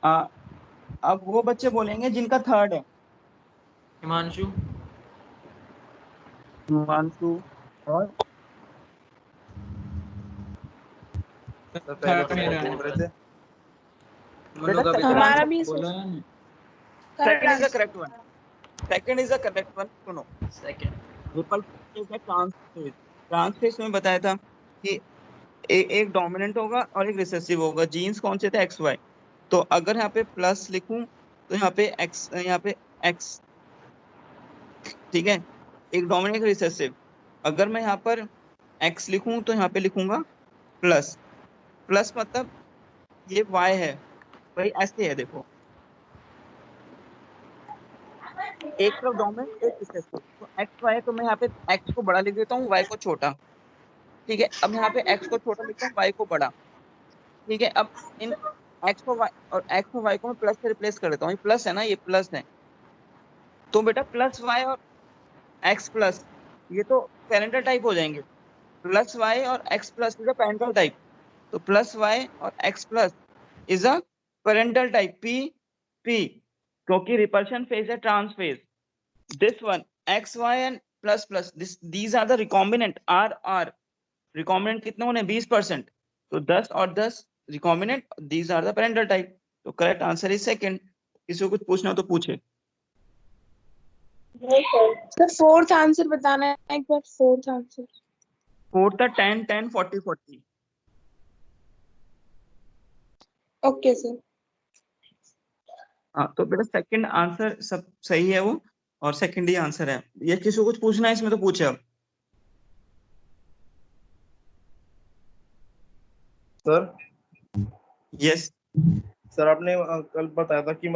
अब वो बच्चे बोलेंगे जिनका थर्ड है। हिमांशु। हिमांशु। और सर पहले थर्ड तो मेरा बहुत बोल रहे थे। मनु का भी बेटा थर्ड। हमारा भी बोला ना मैं। Second is the correct one. Second is the correct one. सुनो, सेकंड। रिपल्शन है ट्रांसफेज। ट्रांसफेज में बताया था कि एक डोमिनेंट होगा और एक रिसेसिव होगा। जीन्स कौन से थे? X Y. तो अगर यहाँ पे प्लस लिखूं तो यहाँ पे एक्स, यहाँ पे एक्स, ठीक है, एक डोमिनेंट एक रिसेसिव। अगर मैं यहाँ पर एक्स लिखूं तो यहाँ पे लिखूंगा प्लस। प्लस मतलब ये वाई है भाई, ऐसे है देखो, एक तरफ डोमिनेंट एक रिसेसिव। तो एक्स वाई, तो मैं यहाँ पे एक्स को बड़ा लिख देता हूँ, वाई को छोटा। ठीक है, अब यहाँ पे एक्स को छोटा लिखता हूँ, वाई को बड़ा। ठीक है, अब इन एक्स को वाई और एक्स और वाई को मैं प्लस से रिप्लेस कर देता हूँ। ये प्लस है ना, ये प्लस है। तो बेटा प्लस वाई और एक्स प्लस, ये तो पेरेंटल टाइप हो जाएंगे। प्लस वाई और X plus is a parental type. तो प्लस वाई और X plus is a parental type, P P, क्योंकि रिपल्शन फेज है trans phase. This one X Y and plus plus, this these are the recombinant, R R. Recombinant कितने होने? 20%। तो 10 और 10 recombinant, these are the parental type. तो correct answer is second. किसी को कुछ पूछना हो तो पूछे। सर फोर्थ आंसर बताना है एक बार, फोर्थ आंसर। फोर्थ था 10, 10, 40, 40। Okay sir. हाँ तो बेटा सेकंड आंसर सब सही है वो, और सेकंड ही आंसर है। ये किसी को कुछ पूछना है इसमें तो पूछे अब। Sir yes. सर आपने कल बताया था कि